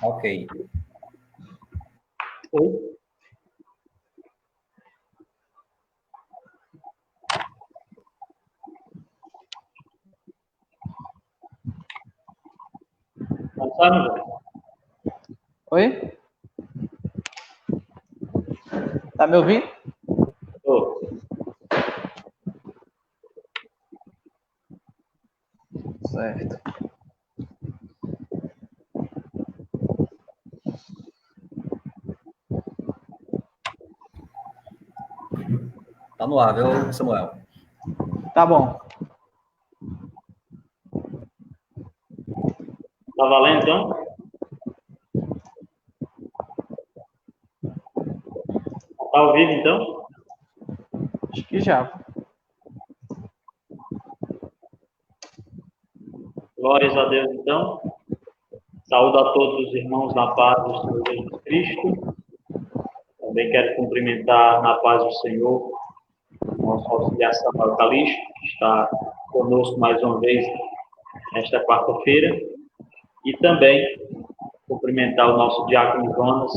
Ok. Oi? Oi? Tá me ouvindo? Tô. Certo. Tá no ar, viu, Samuel? Tá bom. Tá valendo, então? Tá ao vivo, então? Acho que já. Glórias a Deus, então. Saúdo a todos os irmãos na paz do Senhor Jesus Cristo. Também quero cumprimentar na paz do Senhor nosso auxiliar Samuel Calixto, que está conosco mais uma vez nesta quarta-feira. E também cumprimentar o nosso diácono Jonas,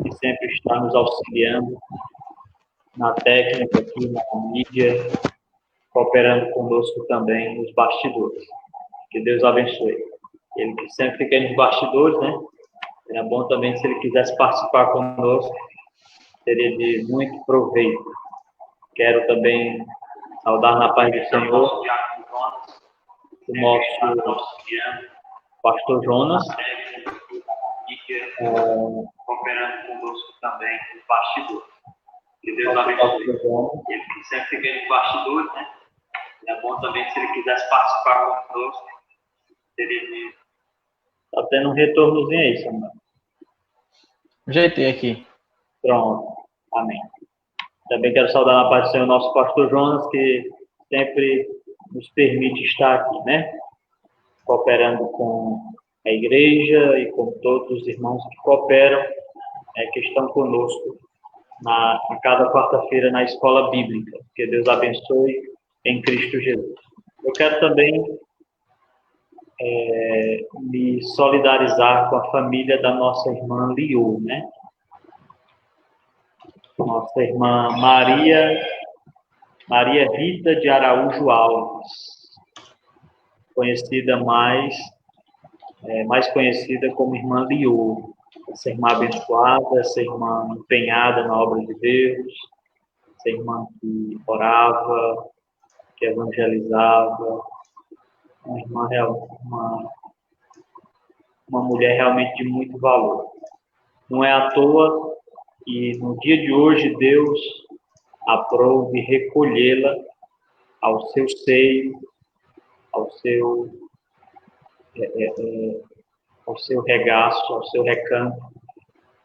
que sempre está nos auxiliando na técnica aqui, na mídia, cooperando conosco também nos bastidores. Que Deus abençoe. Ele que sempre fica nos bastidores, né? É bom também se ele quisesse participar conosco, seria de muito proveito. Quero também saudar na paz do Senhor o nosso pastor Jonas, cooperando conosco também nos bastidores. Que Deus abençoe. Ele que sempre fica nos bastidores, né? É bom também se ele quisesse participar conosco, seria de... Tá tendo um retornozinho aí, Samuel. Ajeitei aqui. Pronto. Amém. Também quero saudar na paz do Senhor nosso pastor Jonas, que sempre nos permite estar aqui, né? Cooperando com a igreja e com todos os irmãos que cooperam, que estão conosco a cada quarta-feira na escola bíblica. Que Deus abençoe em Cristo Jesus. Eu quero também me solidarizar com a família da nossa irmã Liu, né? Nossa irmã Maria Rita de Araújo Alves, conhecida mais conhecida como irmã Liu. Essa irmã abençoada, essa irmã empenhada na obra de Deus, essa irmã que orava, que evangelizava, uma mulher realmente de muito valor. Não é à toa que no dia de hoje Deus aprove recolhê-la ao seu seio, ao seu regaço, ao seu recanto,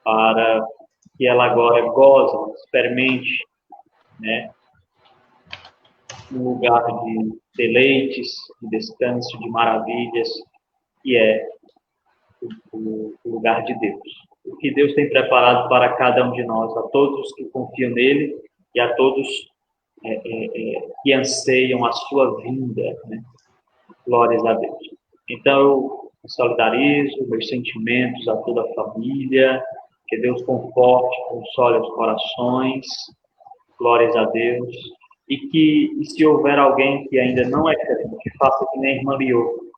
para que ela agora goze, experimente, né, um lugar de deleites, de descanso, de maravilhas, que é o lugar de Deus. O que Deus tem preparado para cada um de nós, a todos os que confiam nele e a todos que anseiam a sua vinda, né? Glórias a Deus. Então, eu solidarizo meus sentimentos a toda a família, que Deus conforte, console os corações, glórias a Deus, e se houver alguém que ainda não é crente, faça que nem a irmã Liô,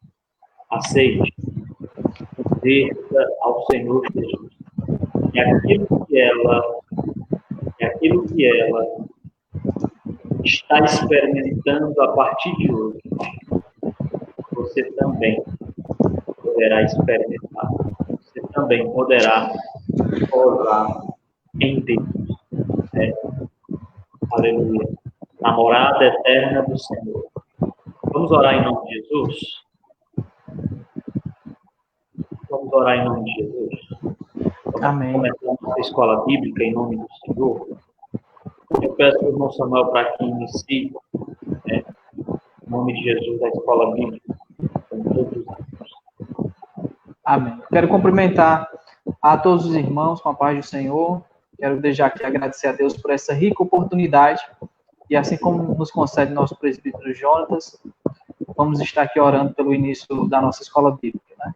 aceite, desça ao Senhor Jesus. E aquilo que ela está experimentando a partir de hoje, você também poderá experimentar. Você também poderá gozar em Deus. Aleluia. Namorada eterna do Senhor. Vamos orar em nome de Jesus? Vamos orar em nome de Jesus? Amém. Começar a escola bíblica em nome do Senhor. Eu peço ao irmão Samuel para que inicie, em nome de Jesus, a escola bíblica. Com todos os irmãos. Amém. Quero cumprimentar a todos os irmãos com a paz do Senhor. Quero deixar aqui agradecer a Deus por essa rica oportunidade. E assim como nos concede nosso presbítero Jonas, vamos estar aqui orando pelo início da nossa escola bíblica, né?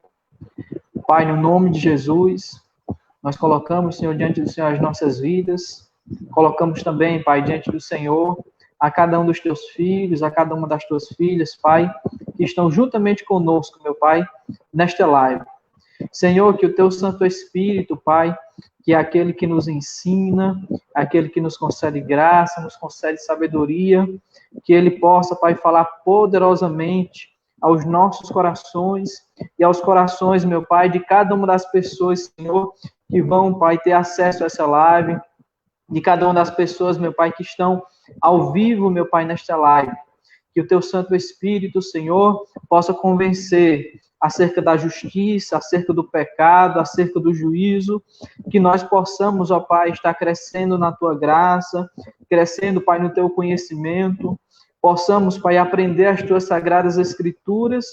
Pai, no nome de Jesus, nós colocamos, Senhor, diante do Senhor as nossas vidas, colocamos também, Pai, diante do Senhor, a cada um dos teus filhos, a cada uma das tuas filhas, Pai, que estão juntamente conosco, meu Pai, nesta live. Senhor, que o teu Santo Espírito, Pai, que é aquele que nos ensina, aquele que nos concede graça, nos concede sabedoria, que ele possa, Pai, falar poderosamente aos nossos corações e aos corações, meu Pai, de cada uma das pessoas, Senhor, que vão, Pai, ter acesso a essa live, de cada uma das pessoas, meu Pai, que estão ao vivo, meu Pai, nesta live. Que o teu Santo Espírito, Senhor, possa convencer acerca da justiça, acerca do pecado, acerca do juízo, que nós possamos, ó Pai, estar crescendo na tua graça, crescendo, Pai, no teu conhecimento, possamos, Pai, aprender as tuas sagradas escrituras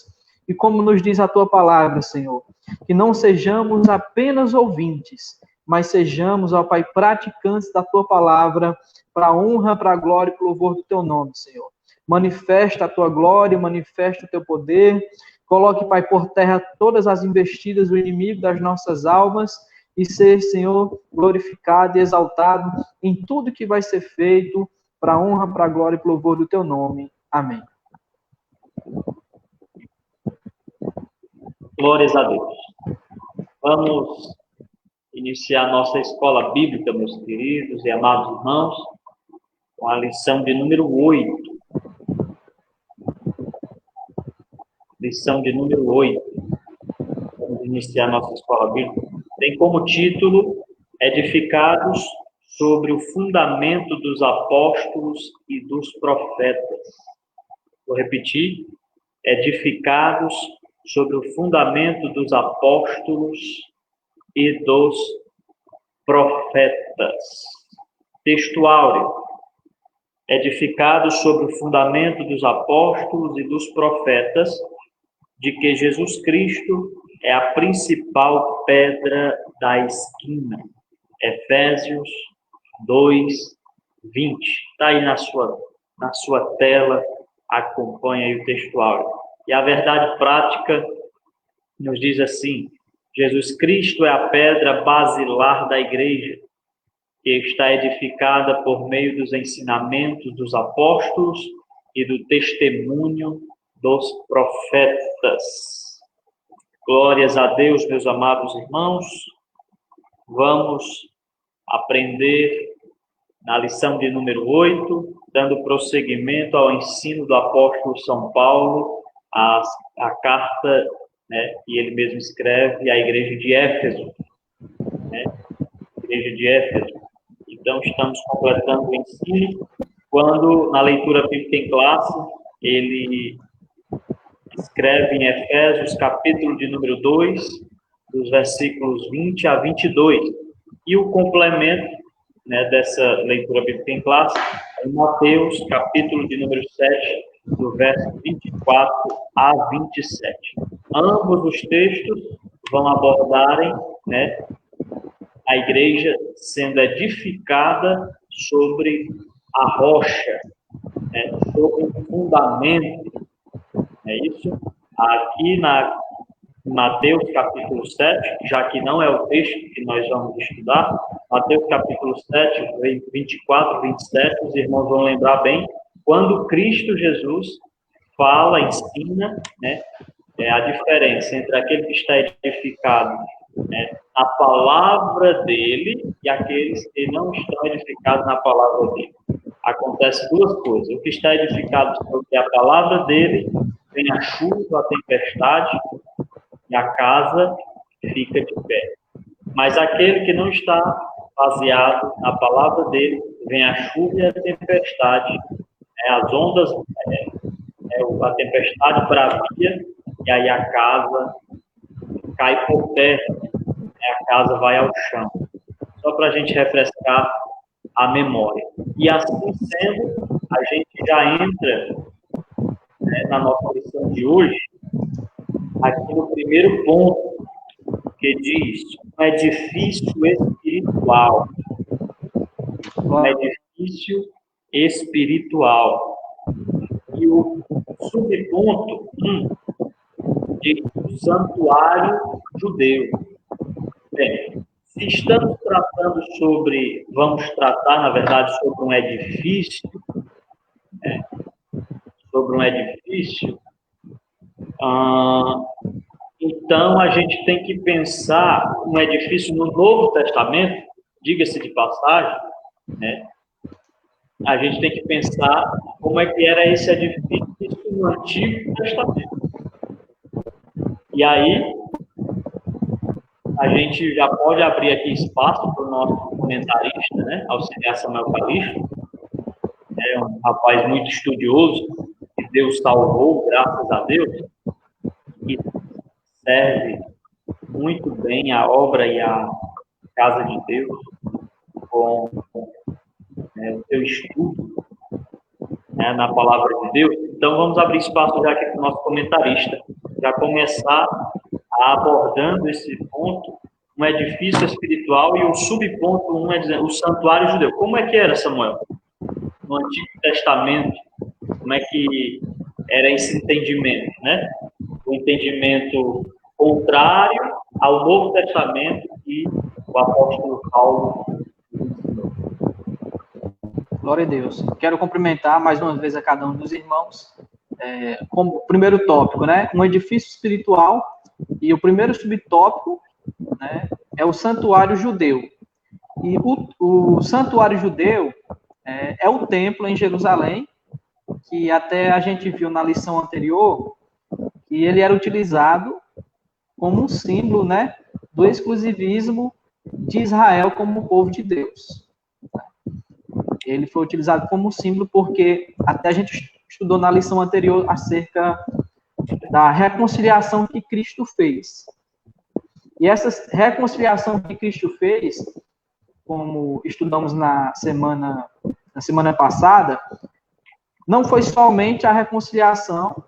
e como nos diz a tua palavra, Senhor, que não sejamos apenas ouvintes, mas sejamos, ó Pai, praticantes da tua palavra, para a honra, para a glória e para o louvor do teu nome, Senhor. Manifesta a tua glória, manifesta o teu poder, coloque, Pai, por terra todas as investidas do inimigo das nossas almas e ser, Senhor, glorificado e exaltado em tudo que vai ser feito para a honra, para a glória e para o louvor do teu nome. Amém. Glórias a Deus. Vamos iniciar nossa escola bíblica, meus queridos e amados irmãos, com a lição de número 8. Lição de número 8. Vamos iniciar nossa escola bíblica. Tem como título Edificados sobre o fundamento dos apóstolos e dos profetas. Vou repetir. Edificados sobre o fundamento dos apóstolos e dos profetas. Texto áureo. Edificados sobre o fundamento dos apóstolos e dos profetas, de que Jesus Cristo é a principal pedra da esquina. Efésios 2:20. Está aí na sua tela, acompanha aí o texto áureo. E a verdade prática nos diz assim: Jesus Cristo é a pedra basilar da igreja, que está edificada por meio dos ensinamentos dos apóstolos e do testemunho dos profetas. Glórias a Deus, meus amados irmãos. Vamos aprender na lição de número 8, dando prosseguimento ao ensino do apóstolo São Paulo, a carta, né, que ele mesmo escreve à igreja de Éfeso. Né, igreja de Éfeso. Então, estamos completando o ensino, quando, na leitura bíblica em classe, ele escreve em Efésios, capítulo de número 2, dos versículos 20 a 22. E o complemento, né, dessa leitura bíblica em classe é em Mateus, capítulo de número 7, do verso 24 a 27. Ambos os textos vão abordarem, né, a igreja sendo edificada sobre a rocha, né, sobre o fundamento. É isso? Aqui na Mateus capítulo 7, já que não é o texto que nós vamos estudar, Mateus capítulo 7, 24, 27, os irmãos vão lembrar bem, quando Cristo Jesus fala, ensina, né, a diferença entre aquele que está edificado, né, na palavra dele e aqueles que não estão edificados na palavra dele. Acontece duas coisas. O que está edificado sobre a palavra dele, vem a chuva, a tempestade, e a casa fica de pé. Mas aquele que não está baseado na palavra dele, vem a chuva e a tempestade, as ondas, a tempestade bravia, e aí a casa cai por terra, a casa vai ao chão. Só para a gente refrescar a memória. E assim sendo, a gente já entra, né, na nossa lição de hoje, aqui no primeiro ponto, que diz um edifício espiritual. Um edifício espiritual. E o subponto 1 de santuário judeu. Bem, se estamos tratando vamos tratar, na verdade, sobre um edifício, então a gente tem que pensar um edifício no Novo Testamento, diga-se de passagem, né? A gente tem que pensar como é que era esse edifício no Antigo Testamento. E aí, a gente já pode abrir aqui espaço para o nosso comentarista, né? Auxiliar Samuel Calixto. É um rapaz muito estudioso, que Deus salvou, graças a Deus, e serve muito bem a obra e a casa de Deus com o seu estudo, né, na palavra de Deus. Então, vamos abrir espaço já aqui para o nosso comentarista, já começar abordando esse ponto, um edifício espiritual, e o subponto 1 é dizendo, o santuário judeu. Como é que era, Samuel? No Antigo Testamento, como é que era esse entendimento, né? O entendimento contrário ao Novo Testamento que o apóstolo Paulo ensinou. Glória a Deus. Quero cumprimentar mais uma vez a cada um dos irmãos. Como primeiro tópico, né? Um edifício espiritual, e o primeiro subtópico, né, é o santuário judeu. E o santuário judeu é o templo em Jerusalém, que até a gente viu na lição anterior, que ele era utilizado como um símbolo, né, do exclusivismo de Israel como povo de Deus. Ele foi utilizado como símbolo porque até a gente estudou na lição anterior acerca da reconciliação que Cristo fez. E essa reconciliação que Cristo fez, como estudamos na semana passada, não foi somente a reconciliação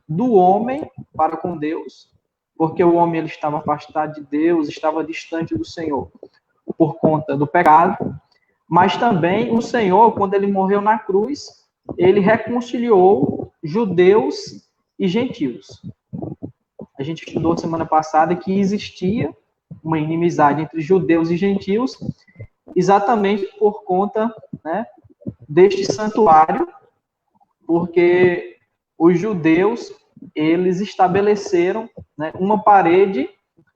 do homem para com Deus, porque o homem ele estava afastado de Deus, estava distante do Senhor por conta do pecado, mas também o Senhor, quando ele morreu na cruz, ele reconciliou judeus e gentios. A gente estudou semana passada que existia uma inimizade entre judeus e gentios, exatamente por conta, né, deste santuário, porque os judeus, eles estabeleceram, né, uma parede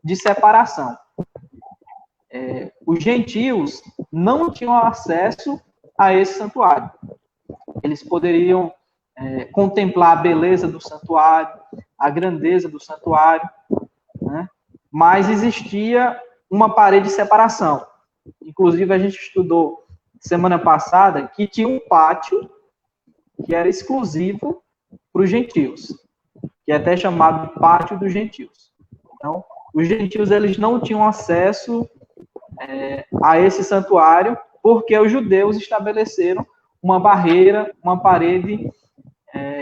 de separação. Os gentios não tinham acesso a esse santuário. Eles poderiam contemplar a beleza do santuário, a grandeza do santuário, né? Mas existia uma parede de separação. Inclusive, a gente estudou semana passada que tinha um pátio que era exclusivo para os gentios, que é até chamado de pátio dos gentios. Então, os gentios eles não tinham acesso a esse santuário, porque os judeus estabeleceram uma barreira, uma parede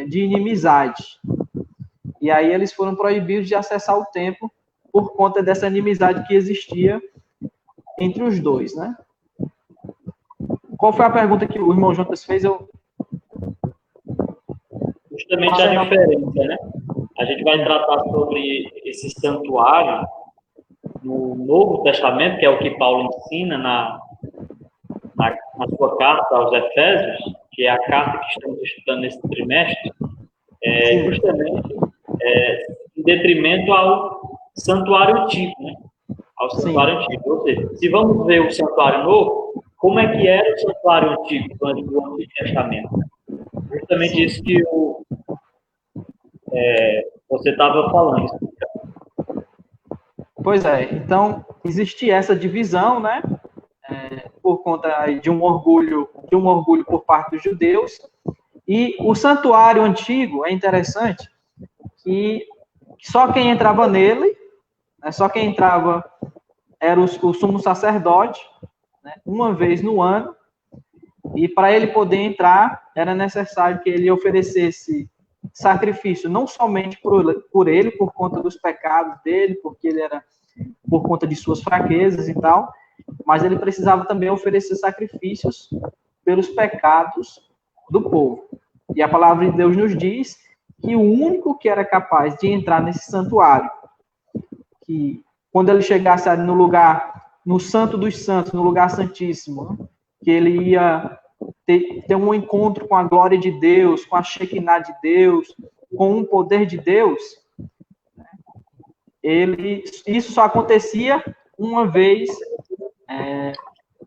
de inimizade. E aí eles foram proibidos de acessar o templo por conta dessa inimizade que existia entre os dois, né? Qual foi a pergunta que o irmão Jonas fez? Justamente a diferença, né? A gente vai tratar sobre esse santuário no Novo Testamento, que é o que Paulo ensina na sua carta aos Efésios, que é a carta que estamos estudando nesse trimestre, justamente em detrimento ao santuário antigo, né? Ao santuário antigo. Ou seja, se vamos ver o santuário novo, como é que era o santuário antigo, do Antigo Testamento? Justamente isso que você estava falando. Pois é, então existia essa divisão, né? Por conta de um orgulho por parte dos judeus. E o santuário antigo é interessante que só quem entrava nele, né, só quem entrava era o sumo sacerdote, né, uma vez no ano, e para ele poder entrar era necessário que ele oferecesse sacrifício não somente por ele, por conta dos pecados dele, porque ele era por conta de suas fraquezas e tal, mas ele precisava também oferecer sacrifícios pelos pecados do povo. E a palavra de Deus nos diz que o único que era capaz de entrar nesse santuário, que quando ele chegasse ali no lugar, no Santo dos Santos, no lugar santíssimo, né, que ele ia ter um encontro com a glória de Deus, com a Shekinah de Deus, com o poder de Deus, isso só acontecia uma vez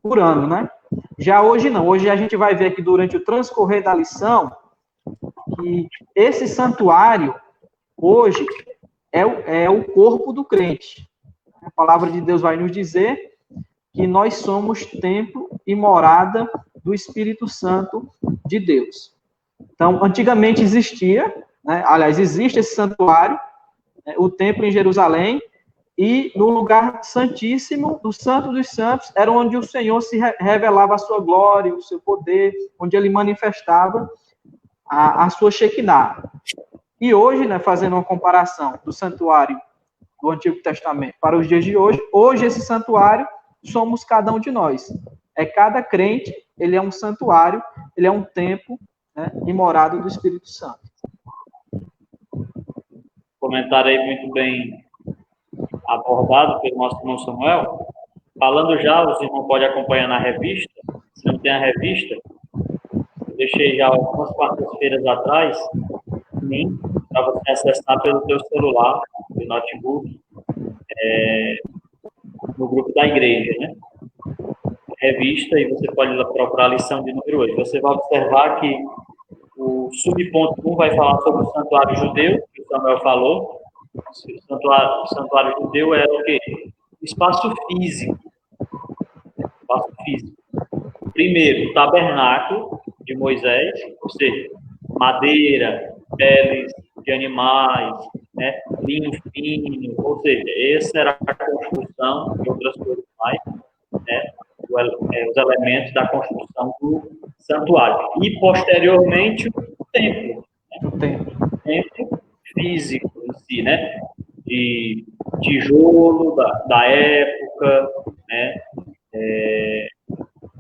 por ano, né? Já hoje não. Hoje a gente vai ver aqui durante o transcorrer da lição que esse santuário, hoje, é o corpo do crente. A palavra de Deus vai nos dizer que nós somos templo e morada do Espírito Santo de Deus. Então, antigamente existia, né? Aliás, existe esse santuário, né? O templo em Jerusalém, e no lugar santíssimo, do Santo dos Santos, era onde o Senhor se revelava a sua glória, o seu poder, onde ele manifestava a sua Shekinah. E hoje, né, fazendo uma comparação do santuário do Antigo Testamento para os dias de hoje esse santuário somos cada um de nós. Cada crente, ele é um santuário, ele é um templo, né, e morada do Espírito Santo. Comentário aí muito bem abordado pelo nosso irmão Samuel. Falando já, os irmãos podem acompanhar na revista. Se não tem a revista, eu deixei já algumas quartas-feiras atrás, para você acessar pelo teu celular, pelo notebook, no grupo da igreja, né? Revista, e você pode procurar a lição de número 8. Você vai observar que o subponto 1 vai falar sobre o santuário judeu, que o Samuel falou. O santuário judeu era o quê? O espaço físico. Primeiro, o tabernáculo de Moisés, ou seja, madeira, peles de animais, né, linho fino, ou seja, essa era a construção e outras coisas mais, né, os elementos da construção do santuário. E, posteriormente, o templo. Né? O templo físico em si, né? De tijolo da época, né?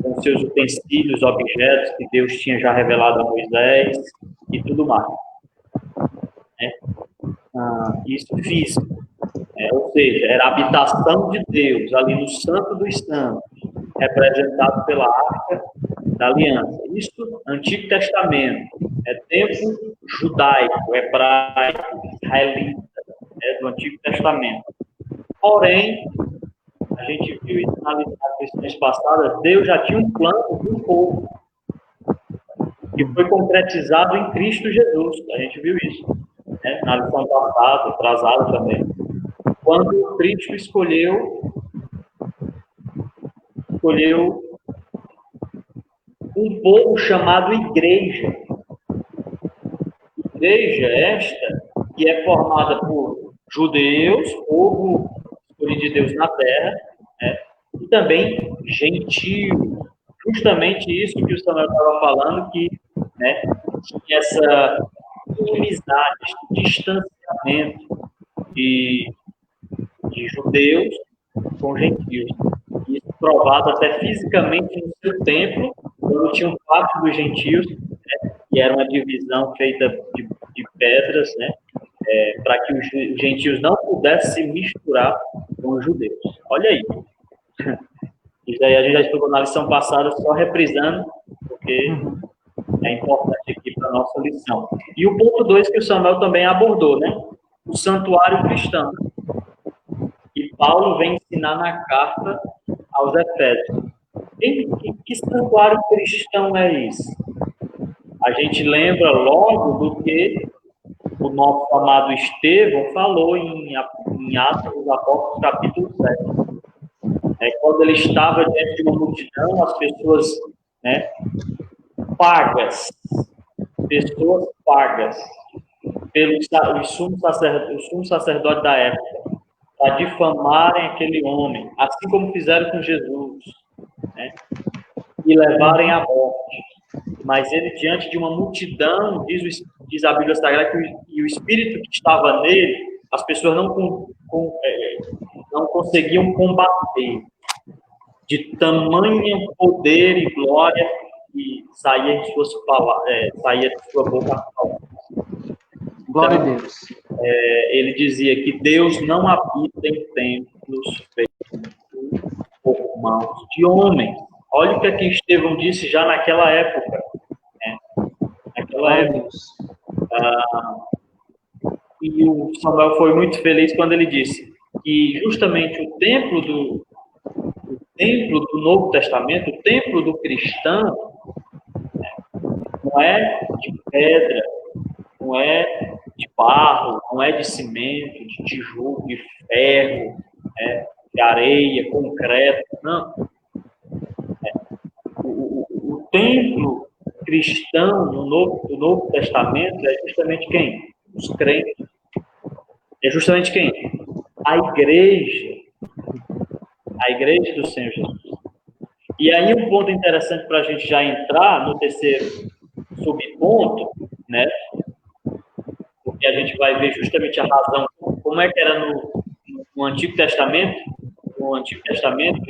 Com seus utensílios, objetos que Deus tinha já revelado a Moisés e tudo mais. Né? Isso físico. Ou seja, era a habitação de Deus ali no Santo dos Santos, representado pela Arca da Aliança. Isso, Antigo Testamento, tempo judaico, hebraico, israelita, do Antigo Testamento. Porém, a gente viu isso nas questões passadas, Deus já tinha um plano do povo, que foi concretizado em Cristo Jesus. A gente viu isso, né? Na lição passada, atrasada também. Quando Cristo escolheu um povo chamado igreja. Igreja esta que é formada por judeus, povo escolhido de Deus na terra, né? E também gentio. Justamente isso que o Samuel estava falando, que, né, tinha essa inimizade, distanciamento de judeus com gentios. Isso provado até fisicamente no seu templo, quando tinham parte dos gentios, né, e era uma divisão feita de pedras, né, para que os gentios não pudessem se misturar com os judeus. Olha aí. Isso aí a gente já estudou na lição passada, só reprisando, porque é importante aqui para a nossa lição. E o ponto 2 que o Samuel também abordou, né? O santuário cristão. E Paulo vem ensinar na carta aos Efésios. Que santuário cristão é esse? A gente lembra logo do que o nosso amado Estevão falou em Atos dos Apóstolos, capítulo 7. Quando ele estava diante de uma multidão, as pessoas, né, pagas, pelos sumos sacerdotes da época, para difamarem aquele homem, assim como fizeram com Jesus, né, e levarem à morte. Mas ele, diante de uma multidão, diz a Bíblia Sagrada, que o Espírito que estava nele, as pessoas não conseguiam combater, de tamanho poder e glória que saía de sua boca. Glória a Deus. Ele dizia que Deus não habita em templos feitos por mãos de homens. Olha o que aqui Estevão disse já naquela época. Né? Naquela época. E o Samuel foi muito feliz quando ele disse que justamente o templo do Novo Testamento, o templo do cristão, né, não é de pedra, não é de barro, não é de cimento, de tijolo, de ferro, né, de areia, concreto, não. O templo cristão do Novo Testamento é justamente quem? Os crentes. É justamente quem? A igreja do Senhor Jesus. E aí um ponto interessante para a gente já entrar no terceiro subponto, né? Porque a gente vai ver justamente a razão, como é que era no Antigo Testamento,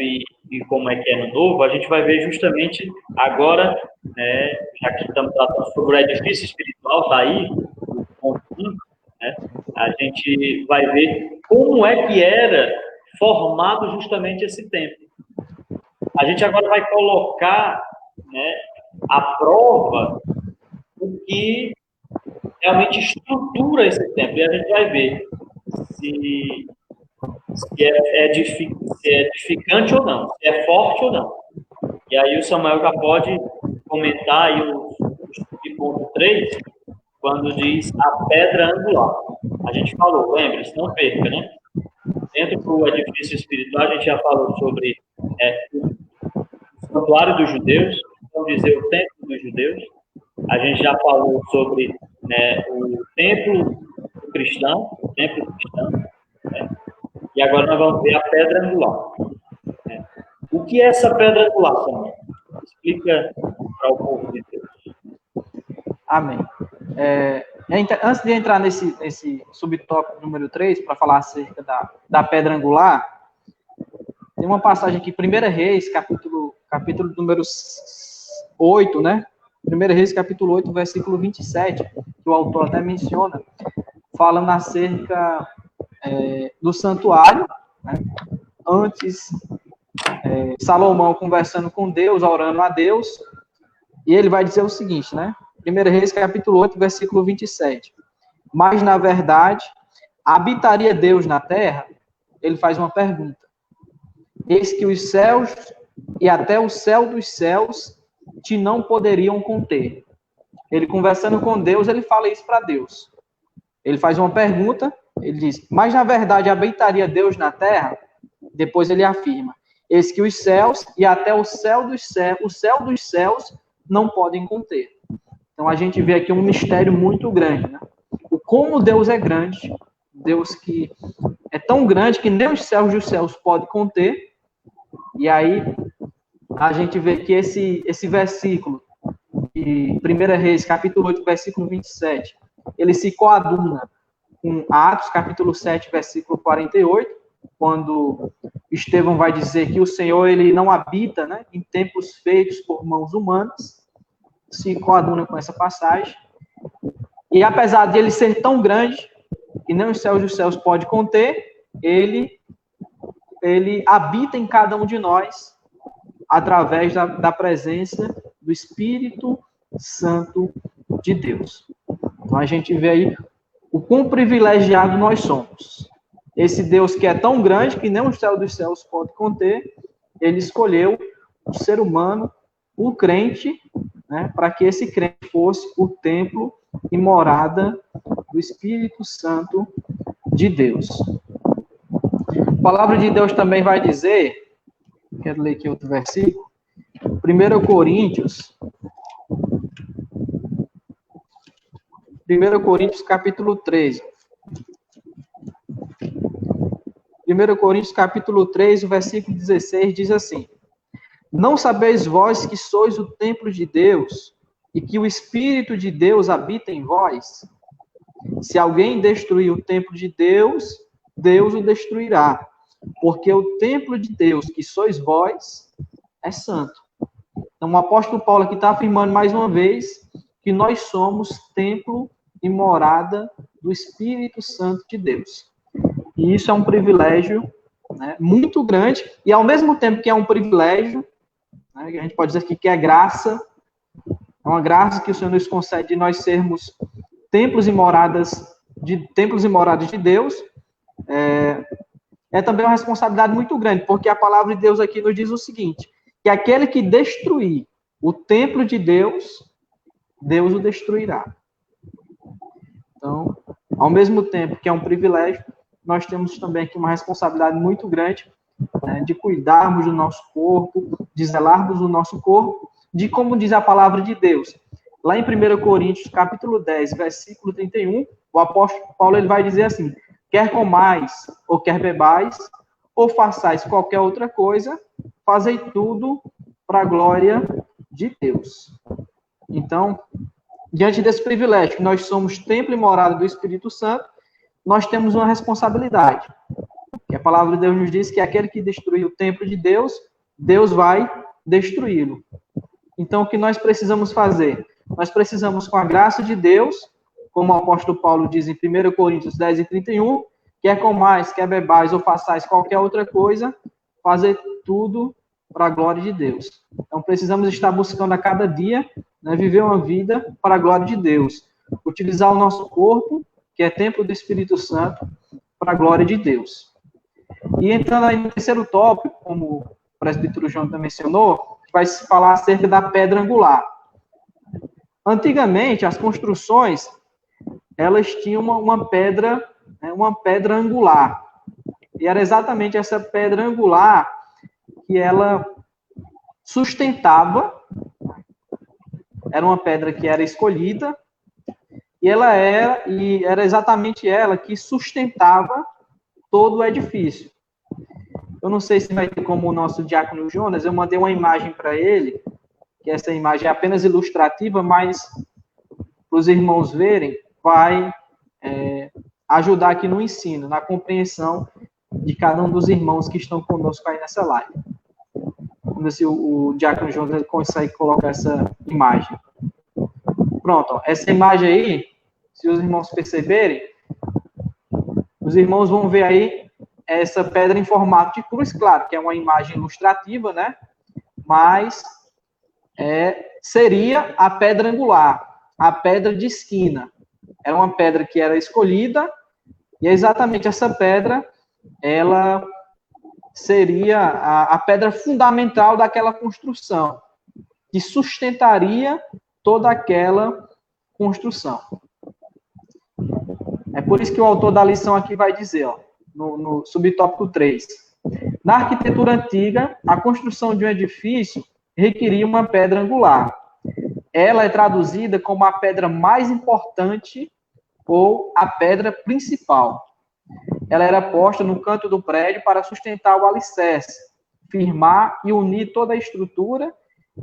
e como é que é no Novo, a gente vai ver justamente agora, né, já que estamos tratando sobre o edifício espiritual, está aí, o ponto 5, né, a gente vai ver como é que era formado justamente esse templo. A gente agora vai colocar, né, à prova o que realmente estrutura esse templo. E a gente vai ver se é edificante ou não, se é forte ou não. E aí o Samuel já pode comentar aí o ponto 3, quando diz a pedra angular. A gente falou, lembre-se, não perca, né? Dentro do edifício espiritual, a gente já falou sobre o santuário dos judeus, vamos dizer, o templo dos judeus. A gente já falou sobre, né, o templo cristão, né? E agora nós vamos ver a pedra angular. Né? O que é essa pedra angular, Samuel? Explica para o povo de Deus. Amém. Antes de entrar nesse subtópico número 3, para falar acerca da pedra angular, tem uma passagem aqui, 1 Reis, capítulo número 8, né? 1 Reis, capítulo 8, versículo 27, que o autor até menciona, falando acerca do santuário, né? Antes, Salomão conversando com Deus, orando a Deus, e ele vai dizer o seguinte, né? 1 Reis, capítulo 8, versículo 27. Mas, na verdade, habitaria Deus na terra? Ele faz uma pergunta. Eis que os céus e até o céu dos céus te não poderiam conter. Ele conversando com Deus, ele fala isso para Deus. Ele faz uma pergunta, ele diz, mas, na verdade, habitaria Deus na terra? Depois ele afirma, eis que os céus e até o céu dos céus não podem conter. Então, a gente vê aqui um mistério muito grande, né? O como Deus é grande, Deus que é tão grande que nem os céus dos céus podem conter. E aí, a gente vê que esse versículo de 1 Reis, capítulo 8, versículo 27, ele se coaduna com Atos, capítulo 7, versículo 48, quando Estevão vai dizer que o Senhor, ele não habita, né, em templos feitos por mãos humanas, se coaduna com essa passagem. E apesar de ele ser tão grande, que nem os céus dos céus pode conter, ele habita em cada um de nós, através da presença do Espírito Santo de Deus. Então a gente vê aí o quão privilegiado nós somos. Esse Deus que é tão grande que nem o céu dos céus pode conter, ele escolheu o ser humano, o crente, né, para que esse crente fosse o templo e morada do Espírito Santo de Deus. A palavra de Deus também vai dizer, quero ler aqui outro versículo, 1 Coríntios, capítulo 13. 1 Coríntios, capítulo 3, o versículo 16, diz assim, não sabeis vós que sois o templo de Deus e que o Espírito de Deus habita em vós? Se alguém destruir o templo de Deus, Deus o destruirá, porque o templo de Deus, que sois vós, é santo. Então, o apóstolo Paulo aqui está afirmando mais uma vez que nós somos templo e morada do Espírito Santo de Deus. E isso é um privilégio, né, muito grande, e ao mesmo tempo que é um privilégio, né, que a gente pode dizer aqui que é graça, é uma graça que o Senhor nos concede de nós sermos templos e moradas de Deus, é também uma responsabilidade muito grande, porque a palavra de Deus aqui nos diz o seguinte, que aquele que destruir o templo de Deus, Deus o destruirá. Então, ao mesmo tempo que é um privilégio, nós temos também aqui uma responsabilidade muito grande, né, de cuidarmos do nosso corpo, de zelarmos do nosso corpo, de como diz a palavra de Deus. Lá em 1 Coríntios, capítulo 10, versículo 31, o apóstolo Paulo ele vai dizer assim, quer comais ou quer bebais, ou façais qualquer outra coisa, fazei tudo para a glória de Deus. Então, diante desse privilégio, que nós somos templo e morada do Espírito Santo, nós temos uma responsabilidade. E a palavra de Deus nos diz que aquele que destruir o templo de Deus, Deus vai destruí-lo. Então, o que nós precisamos fazer? Nós precisamos, com a graça de Deus, como o apóstolo Paulo diz em 1 Coríntios 10 e 31, quer comais, quer bebais ou façais qualquer outra coisa, fazer tudo para a glória de Deus. Então, precisamos estar buscando a cada dia, né, viver uma vida para a glória de Deus. Utilizar o nosso corpo, que é templo do Espírito Santo, para a glória de Deus. E entrando aí no terceiro tópico, como o presbítero João também mencionou, vai se falar acerca da pedra angular. Antigamente, as construções, elas tinham uma pedra angular. E era exatamente essa pedra angular que ela sustentava, era uma pedra que era escolhida, e era exatamente ela que sustentava todo o edifício. Eu não sei se vai ter como o nosso diácono Jonas, eu mandei uma imagem para ele, que essa imagem é apenas ilustrativa, mas para os irmãos verem, vai ajudar aqui no ensino, na compreensão de cada um dos irmãos que estão conosco aí nessa live. Vamos ver se o diácono Jonas consegue colocar essa imagem. Pronto, ó, essa imagem aí, se os irmãos perceberem, os irmãos vão ver aí essa pedra em formato de cruz, claro, que é uma imagem ilustrativa, né? Mas seria a pedra angular, a pedra de esquina. Era uma pedra que era escolhida, e é exatamente essa pedra, ela seria a pedra fundamental daquela construção, que sustentaria toda aquela construção. É por isso que o autor da lição aqui vai dizer, ó, no subtópico 3. Na arquitetura antiga, a construção de um edifício requeria uma pedra angular. Ela é traduzida como a pedra mais importante ou a pedra principal. Ela era posta no canto do prédio para sustentar o alicerce, firmar e unir toda a estrutura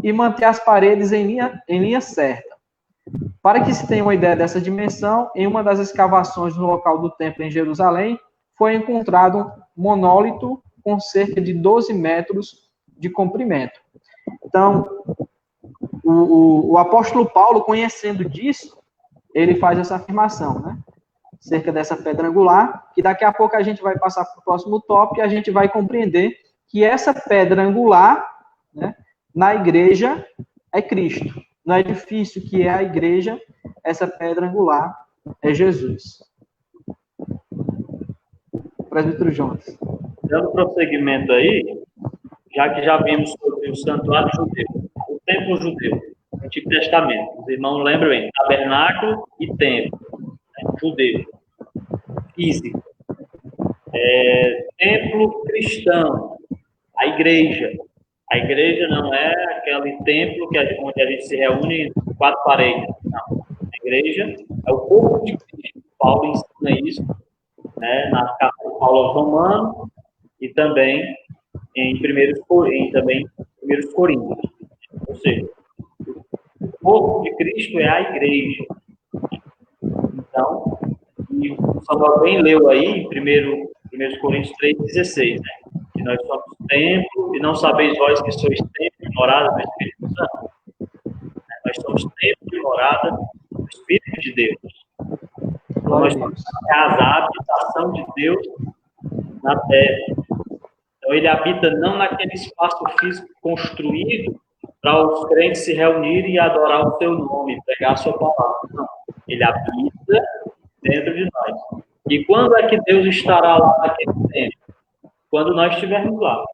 e manter as paredes em linha certa. Para que se tenha uma ideia dessa dimensão, em uma das escavações no local do templo em Jerusalém, foi encontrado um monólito com cerca de 12 metros de comprimento. Então, o apóstolo Paulo, conhecendo disso, ele faz essa afirmação, né? Cerca dessa pedra angular, que daqui a pouco a gente vai passar para o próximo tópico e a gente vai compreender que essa pedra angular, né, na igreja é Cristo. No edifício que é a igreja, essa pedra angular é Jesus. Presbítero Jonas. Dando prosseguimento aí, já que já vimos sobre o santuário judeu, o templo judeu, o Antigo Testamento. Os irmãos lembram bem, tabernáculo e templo, né, judeu, físico. Templo cristão, a igreja. A igreja não é aquele templo onde a gente se reúne em 4 paredes. Não. A igreja é o corpo de Cristo. Paulo ensina isso, né, na carta de Paulo aos Romanos e também em 1 Coríntios. Ou seja, o corpo de Cristo é a igreja. Então, e o Samuel bem leu aí em 1 Coríntios 3,16, né? Que nós somos templo, e não sabeis vós que sois templo e morada do Espírito Santo. Nós somos templo e morada do Espírito de Deus. Então, nós estamos na casa, a habitação de Deus na terra. Então, ele habita não naquele espaço físico construído para os crentes se reunirem e adorar o seu nome, pregar a sua palavra. Não. Ele habita dentro de nós. E quando é que Deus estará lá naquele tempo? Quando nós estivermos lá.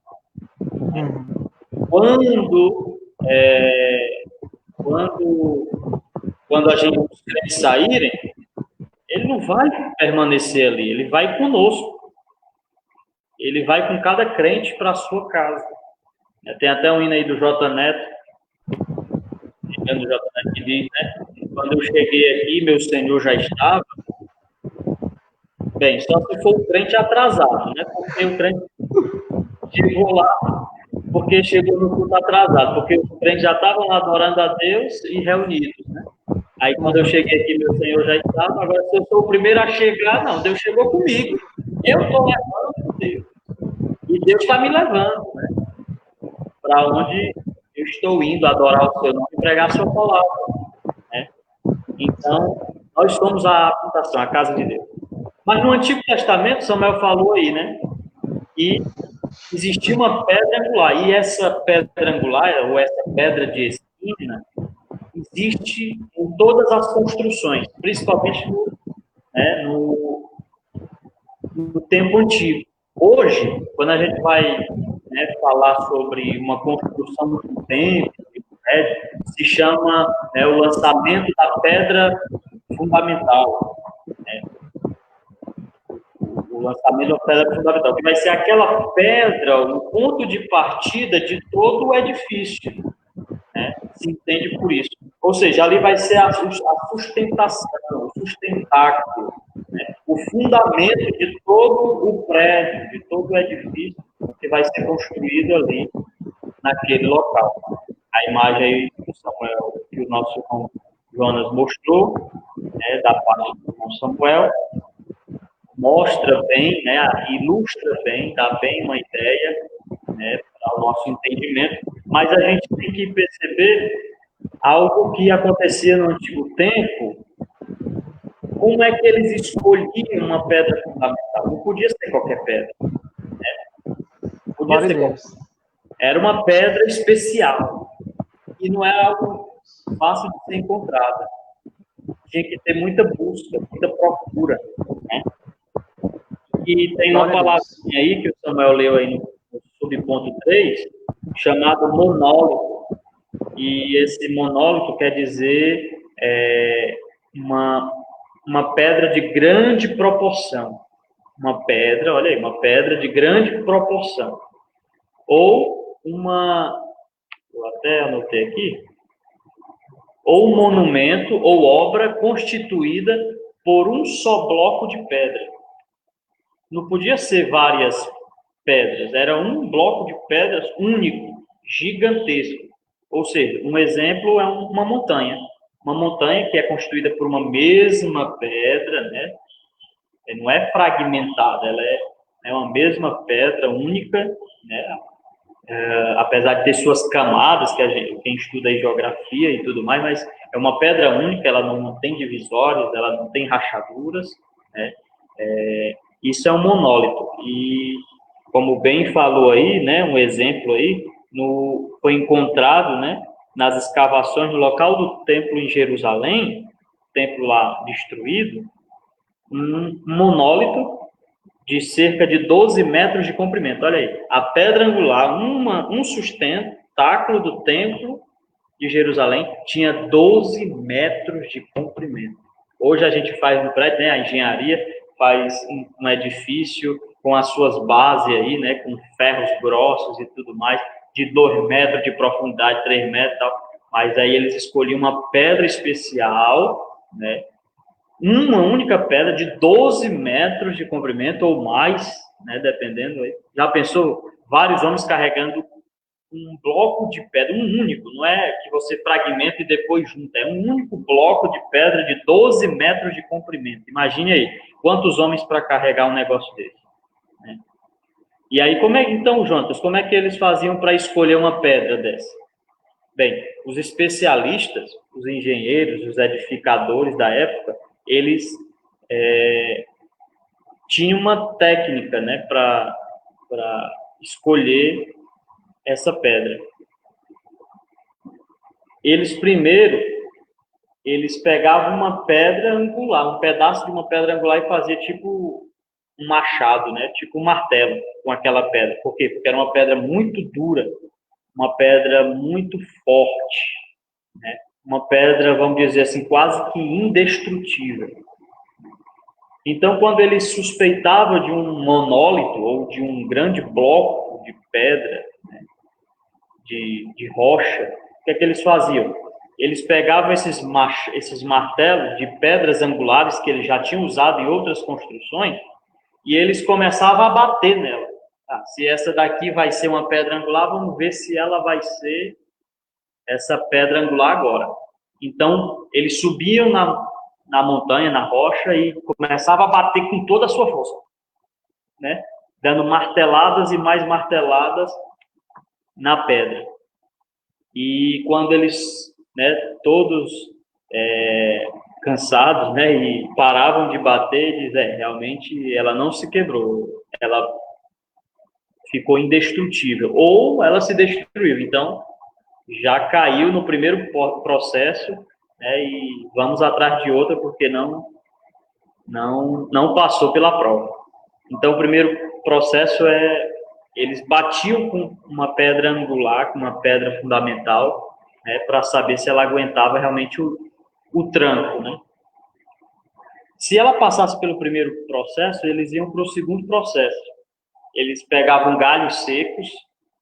Quando os crentes saírem, ele não vai permanecer ali, ele vai conosco. Ele vai com cada crente para a sua casa. Tem até um hino aí do J. Neto, que diz, né? Quando eu cheguei aqui, meu Senhor já estava. Bem, só se for o crente atrasado, né? Porque o crente chegou lá, porque chegou no culto atrasado, porque os crentes já estavam lá adorando a Deus e reunidos, né? Aí quando eu cheguei aqui, meu Senhor já estava. Agora, se eu sou o primeiro a chegar, não, Deus chegou comigo. Eu estou levando Deus. E Deus está me levando, né? Para onde eu estou indo adorar o seu nome e pregar a sua palavra, né? Então, nós somos a habitação, a casa de Deus. Mas no Antigo Testamento, Samuel falou aí, né? E existia uma pedra angular. E essa pedra angular, ou essa pedra de esquina, existe em todas as construções, principalmente no tempo antigo. Hoje, quando a gente vai, né, falar sobre uma construção do templo, se chama, né, o lançamento da pedra fundamental. Né? O lançamento da pedra fundamental, que vai ser aquela pedra, o ponto de partida de todo o edifício. Né? Se entende por isso. Ou seja, ali vai ser a sustentação, o sustentáculo, né? O fundamento de todo o prédio, de todo o edifício que vai ser construído ali, naquele local. A imagem aí do Samuel, que o nosso irmão Jonas mostrou, né, da parte do irmão Samuel, mostra bem, né, ilustra bem, dá bem uma ideia, né, para o nosso entendimento, mas a gente tem que perceber algo que acontecia no antigo tempo. Como é que eles escolhiam uma pedra fundamental? Não podia ser qualquer pedra. Né? Podia ser qualquer. Era uma pedra especial. E não era algo fácil de ser encontrada. Tinha que ter muita busca, muita procura. Né? E tem uma palavrinha aí que o Samuel leu aí no subponto 3, chamado monólito. E esse monólito quer dizer uma pedra de grande proporção. Uma pedra, olha aí, uma pedra de grande proporção. Ou eu até anotei aqui, ou um monumento ou obra constituída por um só bloco de pedra. Não podia ser várias pedras, era um bloco de pedras único, gigantesco. Ou seja, um exemplo é uma montanha. Uma montanha que é constituída por uma mesma pedra, né? Não é fragmentada, ela é uma mesma pedra única, né? Apesar de ter suas camadas, quem estuda aí geografia e tudo mais, mas é uma pedra única, ela não tem divisórias, ela não tem rachaduras, né? Isso é um monólito. E, como bem falou aí, né, um exemplo aí, foi encontrado, né, nas escavações no local do templo em Jerusalém, templo lá destruído, um monólito de cerca de 12 metros de comprimento. Olha aí, a pedra angular, um sustentáculo do templo de Jerusalém, tinha 12 metros de comprimento. Hoje a gente faz um prédio, né, a engenharia faz um edifício com as suas bases aí, né, com ferros grossos e tudo mais, de 2 metros de profundidade, 3 metros e tal. Mas aí eles escolhiam uma pedra especial, né, uma única pedra de 12 metros de comprimento ou mais, né, dependendo aí. Já pensou? Vários homens carregando um bloco de pedra, um único, não é que você fragmenta e depois junta, é um único bloco de pedra de 12 metros de comprimento. Imagine aí, quantos homens para carregar um negócio desse, né? E aí, então, Jonas, como é que eles faziam para escolher uma pedra dessa? Bem, os especialistas, os engenheiros, os edificadores da época, eles tinha uma técnica, né, para escolher essa pedra. Eles pegavam uma pedra angular, um pedaço de uma pedra angular e fazia tipo um machado, né, tipo um martelo com aquela pedra. Por quê? Porque era uma pedra muito dura, uma pedra muito forte, né? Uma pedra, vamos dizer assim, quase que indestrutível. Então, quando ele suspeitava de um monólito ou de um grande bloco de pedra, né, de rocha, o que é que eles faziam? Eles pegavam esses martelos de pedras angulares que eles já tinham usado em outras construções e eles começavam a bater nela. Se essa daqui vai ser uma pedra angular, vamos ver se ela vai ser essa pedra angular agora. Então, eles subiam na montanha, na rocha, e começavam a bater com toda a sua força, né? Dando marteladas e mais marteladas na pedra. E quando eles, né, todos cansados, né, e paravam de bater, diz, realmente ela não se quebrou, ela ficou indestrutível, ou ela se destruiu. Então, já caiu no primeiro processo, né, e vamos atrás de outra, porque não passou pela prova. Então, o primeiro processo eles batiam com uma pedra angular, com uma pedra fundamental, né, para saber se ela aguentava realmente o tranco, né? Se ela passasse pelo primeiro processo, eles iam para o segundo processo. Eles pegavam galhos secos,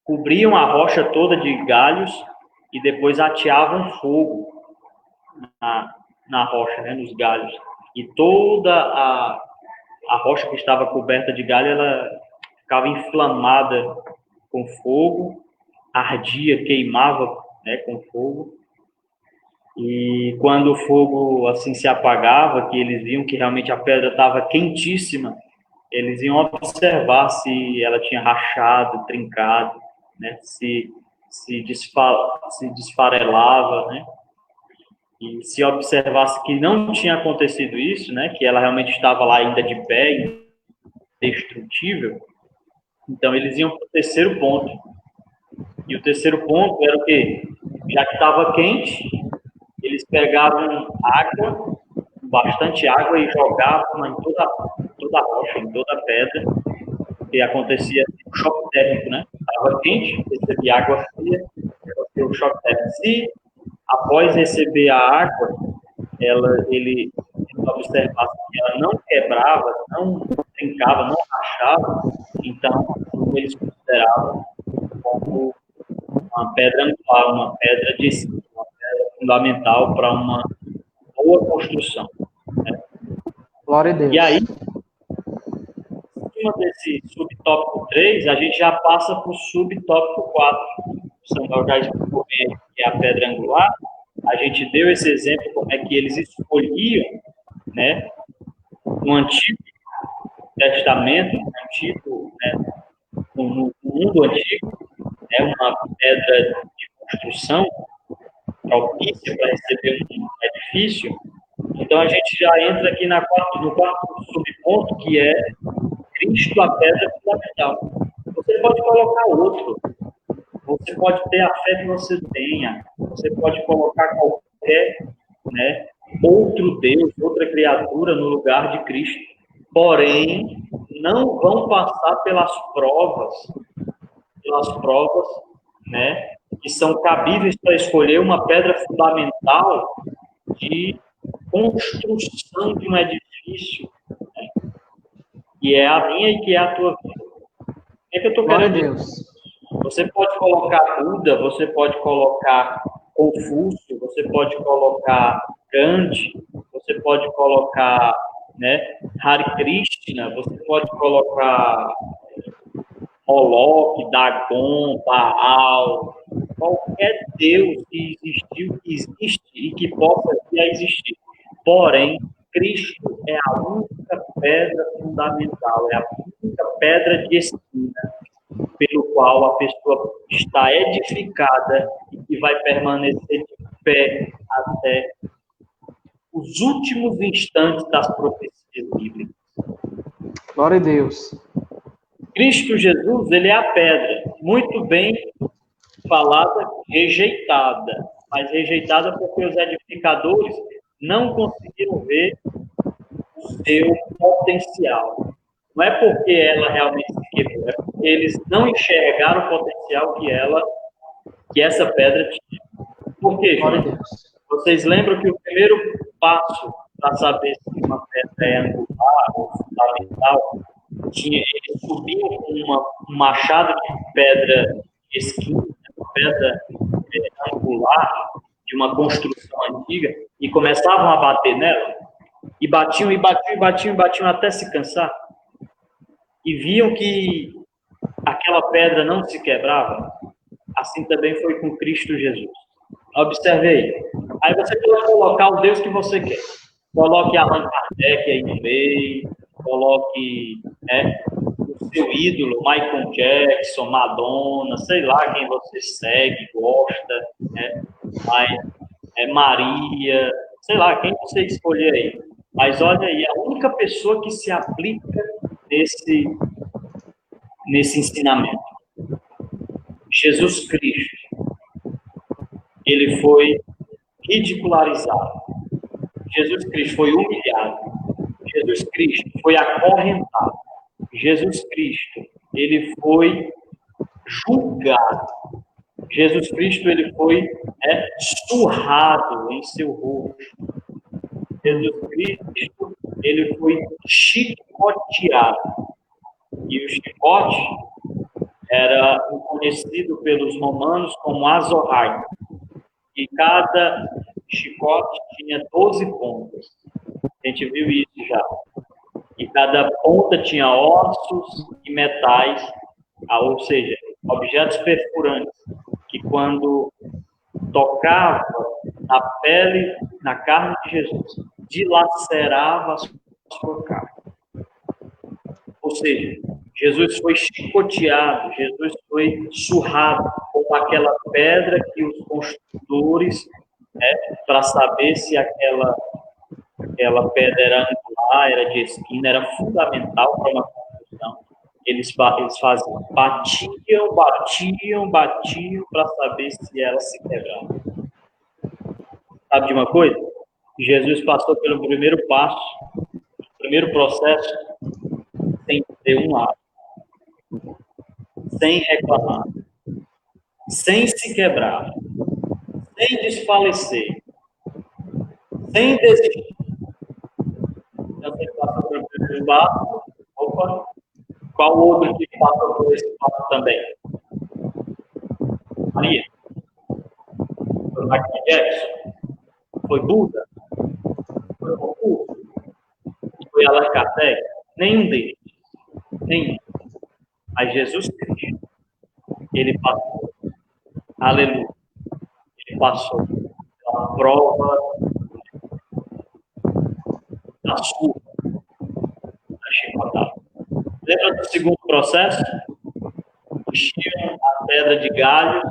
cobriam a rocha toda de galhos e depois ateavam fogo na rocha, né, nos galhos. E toda a rocha que estava coberta de galho, ela ficava inflamada com fogo, ardia, queimava, né, com fogo. E quando o fogo assim se apagava, que eles viam que realmente a pedra estava quentíssima, eles iam observar se ela tinha rachado, trincado, né, se desfarelava, né? E se observasse que não tinha acontecido isso, né, que ela realmente estava lá ainda de pé, indestrutível, então eles iam para o terceiro ponto. E o terceiro ponto era o quê? Já que estava quente, eles pegavam água, bastante água, e jogavam em toda a rocha, em toda a pedra, e acontecia um choque térmico, né? Estava quente, recebia água fria, acontecia um choque térmico. Se após receber a água, ele observasse que ela não quebrava, não trincava, não rachava, então eles consideravam como uma pedra angular, uma pedra de cima, uma pedra fundamental para uma boa construção, né? Glória a Deus. E aí, em cima desse subtópico 3, a gente já passa para o subtópico 4. O Samuel já explicou bem que é a pedra angular. A gente deu esse exemplo como é que eles escolhiam, né, no Antigo Testamento, no mundo antigo, né, uma pedra de construção propícia para receber um edifício. Então, a gente já entra aqui no quarto subponto, que é Cristo, a pedra fundamental. Você pode colocar outro, você pode ter a fé que você tenha, você pode colocar qualquer, né, outro Deus, outra criatura no lugar de Cristo. Porém, não vão passar pelas provas, né, que são cabíveis para escolher uma pedra fundamental de construção de um edifício, né, que é a minha e que é a tua vida. O que é que eu estou querendo dizer? Deus. Você pode colocar Buda, você pode colocar Confúcio, você pode colocar Gandhi, você pode colocar, né, Hare Krishna, você pode colocar Moloch, Dagon, Baal, qualquer Deus que existiu, que existe e que possa vir a existir. Porém, Cristo é a única pedra fundamental, é a única pedra de esquina pelo qual a pessoa está edificada e vai permanecer de pé até os últimos instantes das profecias. bíblicas. Glória a Deus. Cristo Jesus, ele é a pedra, muito bem falada, rejeitada, mas rejeitada porque os edificadores não conseguiram ver o seu potencial. Não é porque ela realmente se quebrou, é porque eles não enxergaram o potencial que essa pedra tinha. Por quê, Glória a gente? Deus. Vocês lembram que o primeiro passo para saber se uma pedra é angular ou fundamental, eles subiam com um machado de pedra esquina, uma pedra angular de uma construção antiga, e começavam a bater nela, e batiam, e batiam, e batiam, e batiam até se cansar, e viam que aquela pedra não se quebrava. Assim também foi com Cristo Jesus. Observe aí. Aí você pode colocar o Deus que você quer. Coloque Allan Kardec aí no meio, coloque o seu ídolo, Michael Jackson, Madonna, sei lá quem você segue, gosta, Maria, sei lá, quem você escolher aí. Mas olha aí, a única pessoa que se aplica nesse ensinamento, Jesus Cristo, ele foi ridicularizado. Jesus Cristo foi humilhado. Jesus Cristo foi acorrentado. Jesus Cristo, ele foi julgado. Jesus Cristo, ele foi surrado em seu rosto. Jesus Cristo, ele foi chicoteado. E o chicote era conhecido pelos romanos como azorraia. E cada chicote tinha 12 pontas. A gente viu isso já. E cada ponta tinha ossos e metais, ou seja, objetos perfurantes, que quando tocava na pele, na carne de Jesus, dilacerava a sua carne. Ou seja, Jesus foi chicoteado, Jesus foi surrado com aquela pedra que os construtores, para saber se aquela pedra era angular, era de esquina, era fundamental para uma construção. Eles faziam, batiam para saber se ela se quebrava. Sabe de uma coisa? Jesus passou pelo primeiro passo, o primeiro processo, sem ter um lado, sem reclamar, sem se quebrar, sem desfalecer, sem desistir. Então, você passou pelo primeiro passo. Opa! Qual outro que passou por esse passo também? Maria? Foi Michael Jackson? Foi Buda? Foi Confucio? Foi Allan Kardec? Nenhum deles. Nenhum. Mas Jesus Cristo, ele passou. Aleluia. Ele passou pela prova da surra, da chicotada. Lembra do segundo processo? Enchiam a pedra de galho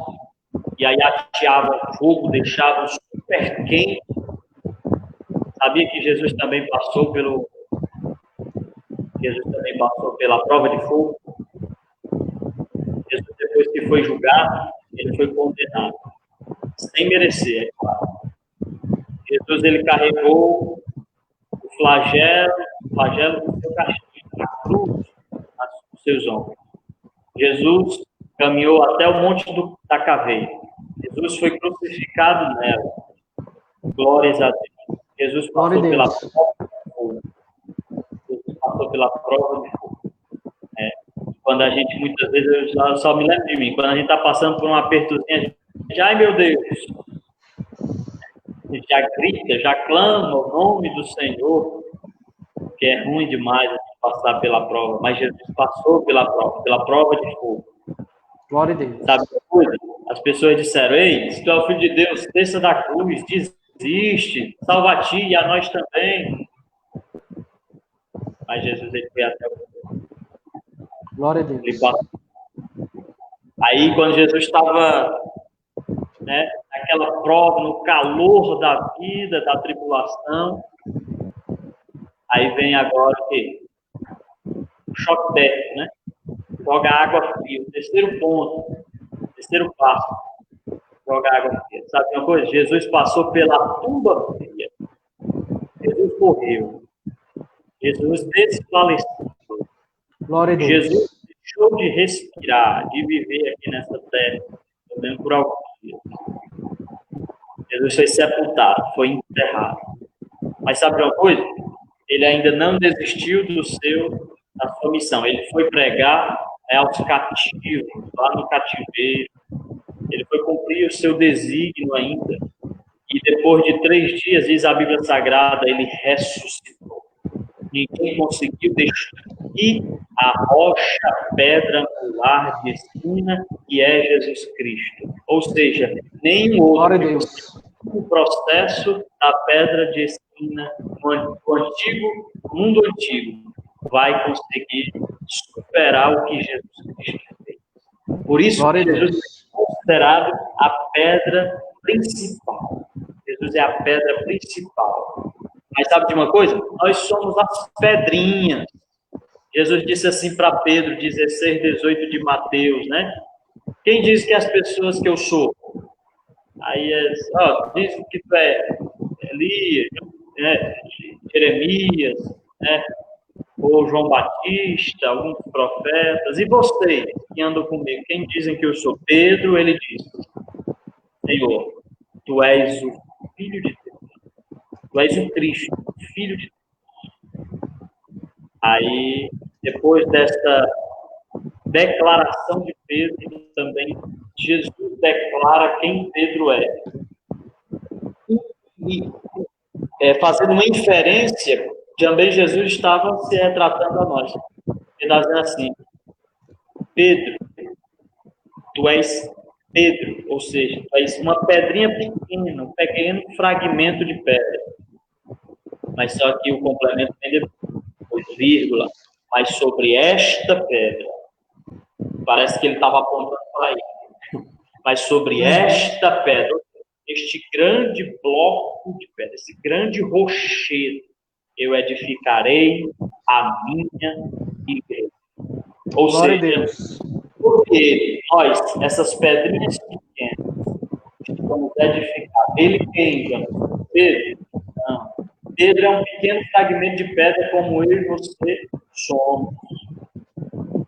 e aí ateavam fogo, deixavam super quente. Sabia que Jesus também passou pela prova de fogo? Jesus, depois que foi julgado, ele foi condenado, sem merecer, é claro. Jesus, ele carregou o flagelo do seu castigo, a cruz nos seus ombros. Jesus caminhou até o monte da caveira. Jesus foi crucificado nela. Glórias a Deus. Jesus passou pela prova de fogo. Jesus passou pela prova de fogo. Quando a gente, muitas vezes, eu só me lembro de mim, quando a gente está passando por um apertozinho, a gente diz, ai meu Deus, a gente já grita, já clama o nome do Senhor, que é ruim demais a gente passar pela prova, mas Jesus passou pela prova de fogo. Glória a Deus. Sabe que coisa? As pessoas disseram, ei, se tu é o Filho de Deus, desça da cruz, desiste, salva a ti e a nós também. Mas Jesus, ele foi até o fim. Glória a Deus. Ele passou. Aí, quando Jesus estava naquela prova, no calor da vida, da tribulação, Aí vem agora o quê? O choque térmico, né? Joga água fria. O terceiro ponto, terceiro passo, joga água fria. Sabe uma coisa? Jesus passou pela tumba fria. Jesus morreu. Jesus desfaleceu. Glória a Deus. Jesus deixou de respirar, de viver aqui nessa terra, também por alguns dias. Jesus foi sepultado, foi enterrado. Mas sabe uma coisa? Ele ainda não desistiu da sua missão. Ele foi pregar aos cativos, lá no cativeiro. Ele foi cumprir o seu desígnio ainda. E depois de 3 dias, diz a Bíblia Sagrada, ele ressuscitou. Ninguém conseguiu destruir a rocha, a pedra angular de esquina, que é Jesus Cristo. Ou seja, nenhum outro o processo da pedra de esquina no mundo antigo vai conseguir superar o que Jesus Cristo fez. Por isso, Jesus é considerado a pedra principal. Jesus é a pedra principal. Mas sabe de uma coisa? Nós somos as pedrinhas. Jesus disse assim para Pedro, 16:18 de Mateus, né? Quem diz que as pessoas que eu sou? Aí diz que tu é Elias, né? Jeremias, né? Ou João Batista, alguns profetas. E vocês que andam comigo, quem dizem que eu sou? Pedro, ele disse: Senhor, tu és o Filho de Deus. Tu és o Cristo, o Filho de Deus. Aí, depois desta declaração de Pedro, também Jesus declara quem Pedro é. E fazendo uma inferência, também Jesus estava se retratando a nós. Ele está dizendo assim: Pedro, tu és Pedro, ou seja, tu és uma pedrinha pequena, um pequeno fragmento de pedra. Mas só que o complemento tem depois, vírgula, mas sobre esta pedra, parece que ele estava apontando para ele, mas sobre esta pedra, este grande bloco de pedra, esse grande rochedo, eu edificarei a minha igreja. Ou Glória seja, a Deus. porque nós, essas pedrinhas pequenas, vamos edificar. Ele quem, Pedro? Não. Pedro é um pequeno fragmento de pedra como eu e você somos.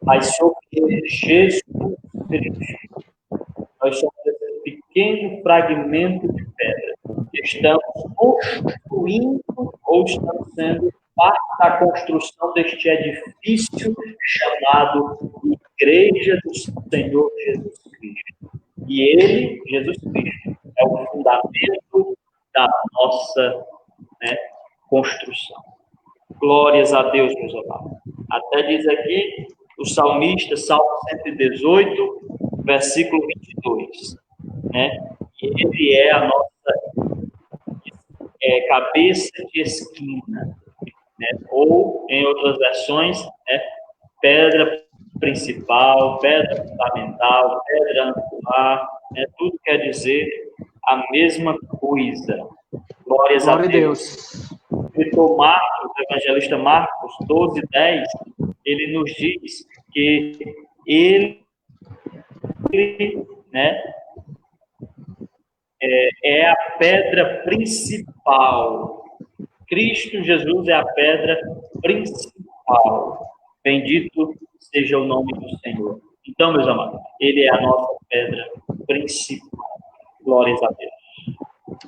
Mas sobre ele, Jesus Cristo, nós somos esse pequeno fragmento de pedra. Estamos construindo ou estamos sendo parte da construção deste edifício chamado Igreja do Senhor Jesus Cristo. E ele, Jesus Cristo, é o fundamento da nossa construção. Glórias a Deus, meus amados. Até diz aqui o salmista, Salmo 118, versículo 22, né? E ele é a nossa cabeça de esquina, né? Ou, em outras versões, pedra principal, pedra fundamental, pedra angular, tudo quer dizer a mesma coisa. Glórias a Deus. O escritor Marcos, o evangelista Marcos 12:10, ele nos diz que ele é a pedra principal. Cristo Jesus é a pedra principal. Bendito seja o nome do Senhor. Então, meus amados, ele é a nossa pedra principal. Glórias a Deus.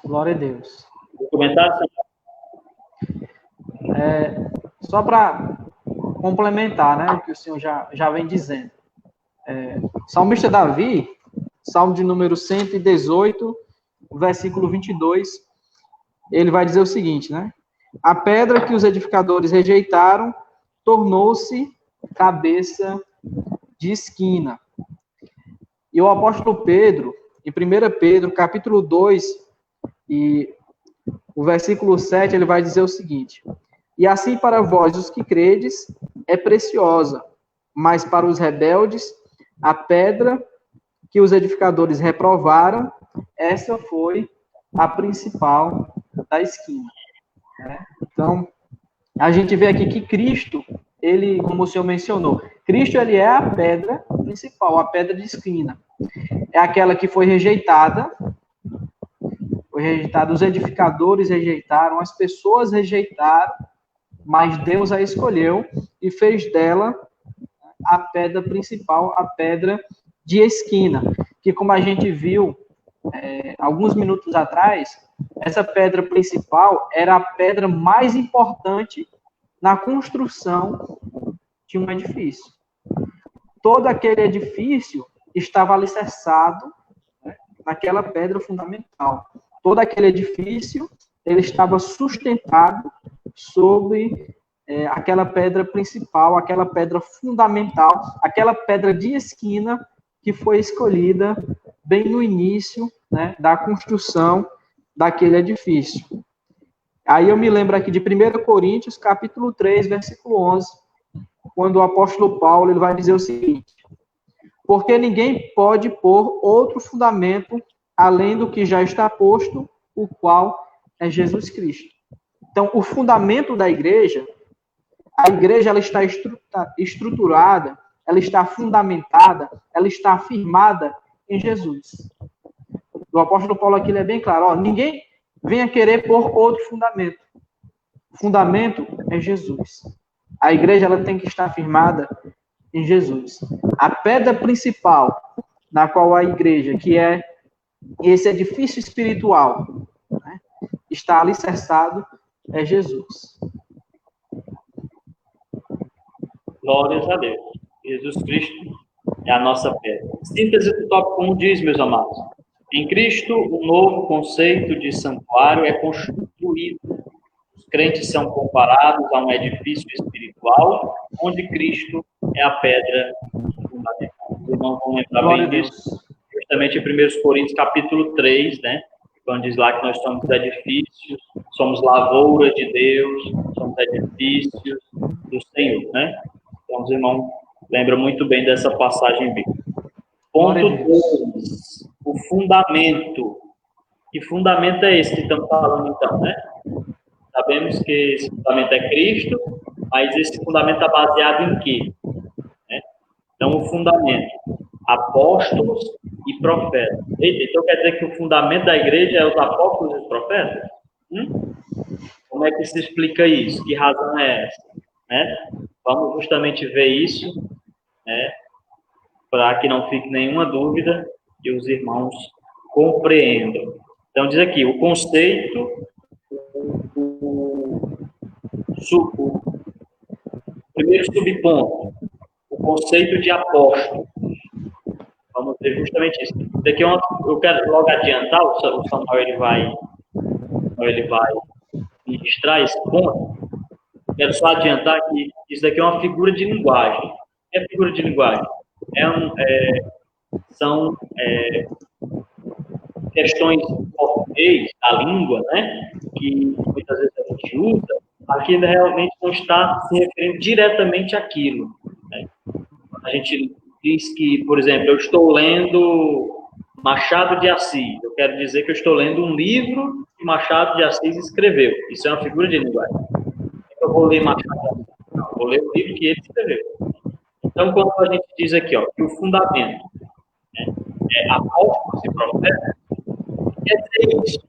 Glória a Deus. Vou comentar, Senhor? Só para complementar, né, o que o senhor já vem dizendo. Salmista Davi, Salmo de número 118, versículo 22, ele vai dizer o seguinte, né? A pedra que os edificadores rejeitaram tornou-se cabeça de esquina. E o apóstolo Pedro, em 1 Pedro, capítulo 2, e o versículo 7, ele vai dizer o seguinte: e assim para vós, os que credes, é preciosa, mas para os rebeldes, a pedra que os edificadores reprovaram, essa foi a principal da esquina. Então, a gente vê aqui que Cristo, ele, como o senhor mencionou, Cristo ele é a pedra principal, a pedra de esquina. É aquela que foi rejeitada, os edificadores rejeitaram, as pessoas rejeitaram, mas Deus a escolheu e fez dela a pedra principal, a pedra de esquina, que como a gente viu alguns minutos atrás, essa pedra principal era a pedra mais importante na construção de um edifício. Todo aquele edifício estava alicerçado, né, naquela pedra fundamental. Todo aquele edifício ele estava sustentado sobre aquela pedra principal, aquela pedra fundamental, aquela pedra de esquina que foi escolhida bem no início, né, da construção daquele edifício. Aí eu me lembro aqui de 1 Coríntios, capítulo 3, versículo 11, quando o apóstolo Paulo ele vai dizer o seguinte: porque ninguém pode pôr outro fundamento além do que já está posto, o qual é Jesus Cristo. Então, o fundamento da igreja, a igreja ela está estruturada, ela está fundamentada, ela está firmada em Jesus. O apóstolo Paulo aqui ele é bem claro, ó, ninguém venha querer pôr outro fundamento. O fundamento é Jesus. A igreja ela tem que estar firmada em Jesus. A pedra principal na qual a igreja, que é esse edifício espiritual, né, está alicerçado, é Jesus. Glórias a Deus. Jesus Cristo é a nossa pedra. Síntese do tópico 1 diz, meus amados, em Cristo, um novo conceito de santuário é construído. Os crentes são comparados a um edifício espiritual, onde Cristo é a pedra fundamental. Os irmãos vão lembrar bem disso, justamente em 1 Coríntios, capítulo 3, né? Quando diz lá que nós somos edifícios, somos lavoura de Deus, somos edifícios do Senhor, né? Então, os irmãos lembram muito bem dessa passagem bíblica. Ponto 2, o fundamento. Que fundamento é esse que estamos falando, então, né? Sabemos que esse fundamento é Cristo, mas esse fundamento está baseado em quê? Né? Então, o fundamento, apóstolos e profetas. Eita, então quer dizer que o fundamento da igreja é os apóstolos e os profetas? Como é que se explica isso? Que razão é essa? Né? Vamos justamente ver isso, né? Para que não fique nenhuma dúvida e os irmãos compreendam. Então, diz aqui, o conceito, o primeiro subponto, o conceito de apóstolo. Vamos ver justamente isso. Daqui eu quero logo adiantar, o Samuel ele vai registrar esse ponto. Quero só adiantar que isso daqui é uma figura de linguagem. O que é figura de linguagem? São questões em português, da língua, né, que muitas vezes a gente usa, aqui realmente não está se referindo diretamente àquilo. Né? A gente diz que, por exemplo, eu estou lendo Machado de Assis. Eu quero dizer que eu estou lendo um livro que Machado de Assis escreveu. Isso é uma figura de linguagem. Eu vou ler Machado de Assis. Não, vou ler o livro que ele escreveu. Então, quando a gente diz aqui, ó, que o fundamento, né, é apóstolos e profetas, quer dizer isso?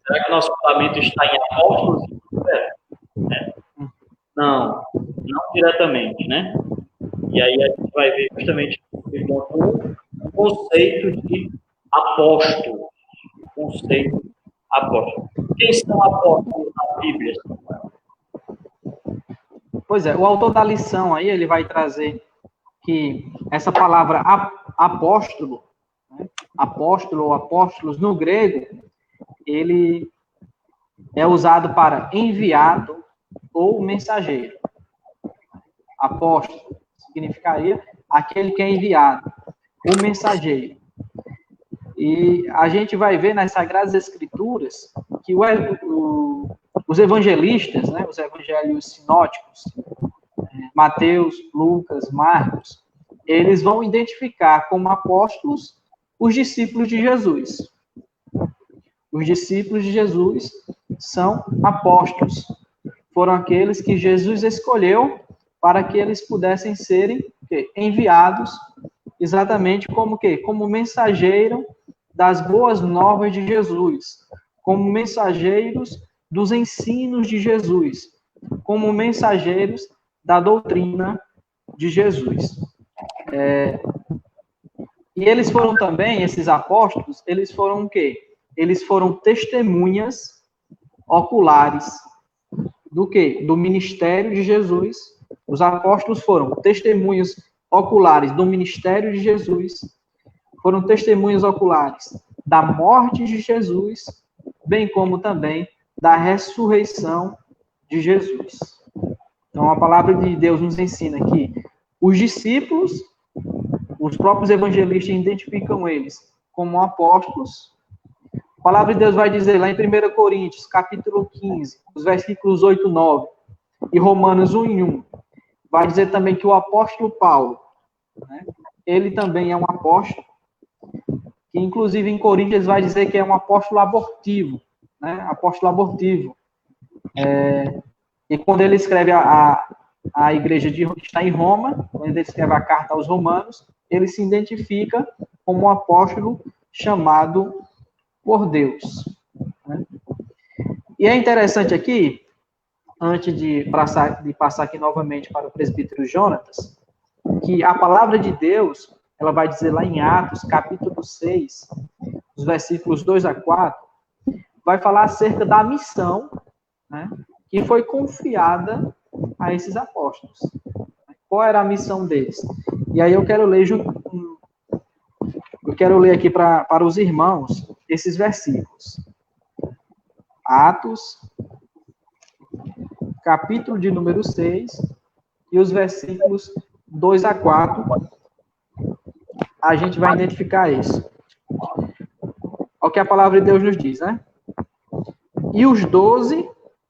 Será que o nosso fundamento está em apóstolos e profetas? Né? Não diretamente, né? E aí a gente vai ver justamente o conceito de apóstolo. Conceito apóstolo. Quem são apóstolos na Bíblia? Pois é, o autor da lição aí, ele vai trazer que essa palavra apóstolo, né, apóstolo ou apóstolos, no grego, ele é usado para enviado ou mensageiro. Apóstolo significaria aquele que é enviado, o mensageiro. E a gente vai ver nas Sagradas Escrituras que os evangelistas, né, os evangelhos sinóticos, Mateus, Lucas, Marcos, eles vão identificar como apóstolos os discípulos de Jesus. Os discípulos de Jesus são apóstolos. foram aqueles que Jesus escolheu para que eles pudessem serem enviados exatamente como como mensageiro das boas novas de Jesus, como mensageiros dos ensinos de Jesus, como mensageiros da doutrina de Jesus. E eles foram também, esses apóstolos, eles foram o quê? Eles foram testemunhas oculares do quê? Do ministério de Jesus. Os apóstolos foram testemunhas oculares do ministério de Jesus, foram testemunhas oculares da morte de Jesus, bem como também da ressurreição de Jesus. Então, a palavra de Deus nos ensina que os discípulos, os próprios evangelistas identificam eles como apóstolos. A palavra de Deus vai dizer lá em 1 Coríntios, capítulo 15, os versículos 8 e 9, e Romanos 1 e 1, vai dizer também que o apóstolo Paulo, né, ele também é um apóstolo, que inclusive em Coríntios vai dizer que é um apóstolo abortivo, né, apóstolo abortivo. E quando ele escreve a igreja que está em Roma, quando ele escreve a carta aos romanos, ele se identifica como um apóstolo chamado por Deus. Né? E é interessante aqui, antes de passar aqui novamente para o presbítero Jonatas, que a palavra de Deus, ela vai dizer lá em Atos, capítulo 6, os versículos 2 a 4, vai falar acerca da missão, né, que foi confiada a esses apóstolos. Qual era a missão deles? E aí eu quero ler aqui para os irmãos esses versículos. Atos, capítulo de número 6, e os versículos 2 a 4, a gente vai identificar isso. Olha o que a palavra de Deus nos diz, né? E os 12,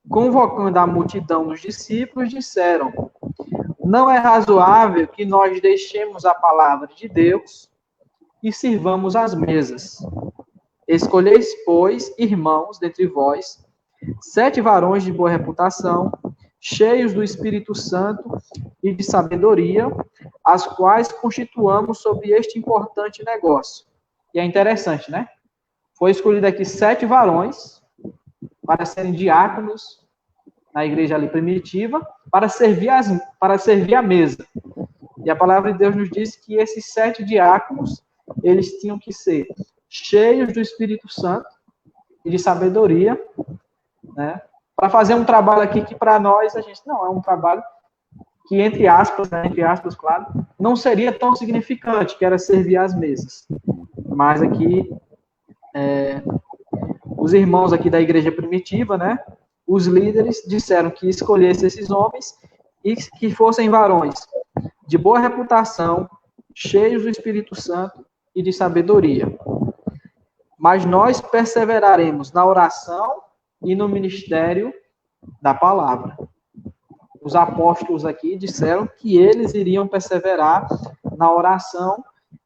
convocando a multidão dos discípulos, disseram: não é razoável que nós deixemos a palavra de Deus e sirvamos às mesas. Escolheis, pois, irmãos, dentre vós, 7 varões de boa reputação, cheios do Espírito Santo e de sabedoria, as quais constituamos sobre este importante negócio. E é interessante, né? Foi escolhido aqui 7 varões para serem diáconos na igreja ali primitiva, para servir a mesa. E a palavra de Deus nos diz que esses 7 diáconos, eles tinham que ser cheios do Espírito Santo e de sabedoria, né? Para fazer um trabalho aqui que para nós, a gente não é um trabalho que, entre aspas, claro, não seria tão significante, que era servir às mesas. Mas aqui, os irmãos aqui da igreja primitiva, né, os líderes disseram que escolhessem esses homens e que fossem varões de boa reputação, cheios do Espírito Santo e de sabedoria. Mas nós perseveraremos na oração e no ministério da palavra. Os apóstolos aqui disseram que eles iriam perseverar na oração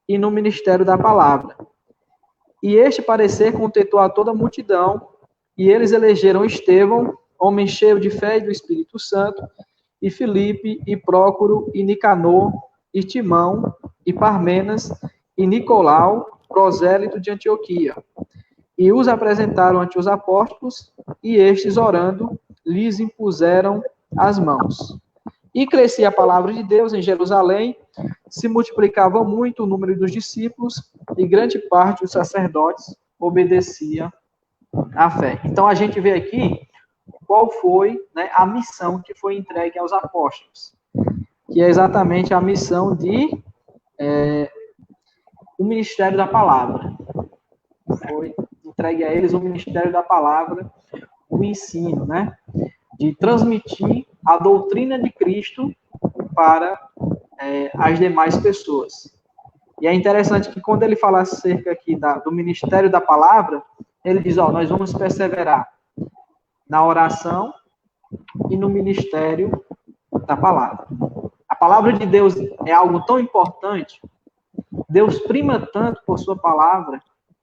e no ministério da palavra. E este parecer contentou a toda a multidão, e eles elegeram Estevão, homem cheio de fé e do Espírito Santo, e Filipe, e Prócoro, e Nicanor, e Timão, e Parmenas, e Nicolau, prosélito de Antioquia. E os apresentaram ante os apóstolos, e estes, orando, lhes impuseram as mãos. E crescia a palavra de Deus em Jerusalém, se multiplicava muito o número dos discípulos, e grande parte dos sacerdotes obedecia à fé. Então, a gente vê aqui qual foi, né, a missão que foi entregue aos apóstolos, que é exatamente a missão de o ministério da palavra. Foi entregue a eles o ministério da palavra, o ensino, né, de transmitir a doutrina de Cristo para as demais pessoas. E é interessante que quando ele fala acerca aqui do ministério da palavra, ele diz, nós vamos perseverar na oração e no ministério da palavra. A palavra de Deus é algo tão importante, Deus prima tanto por sua palavra,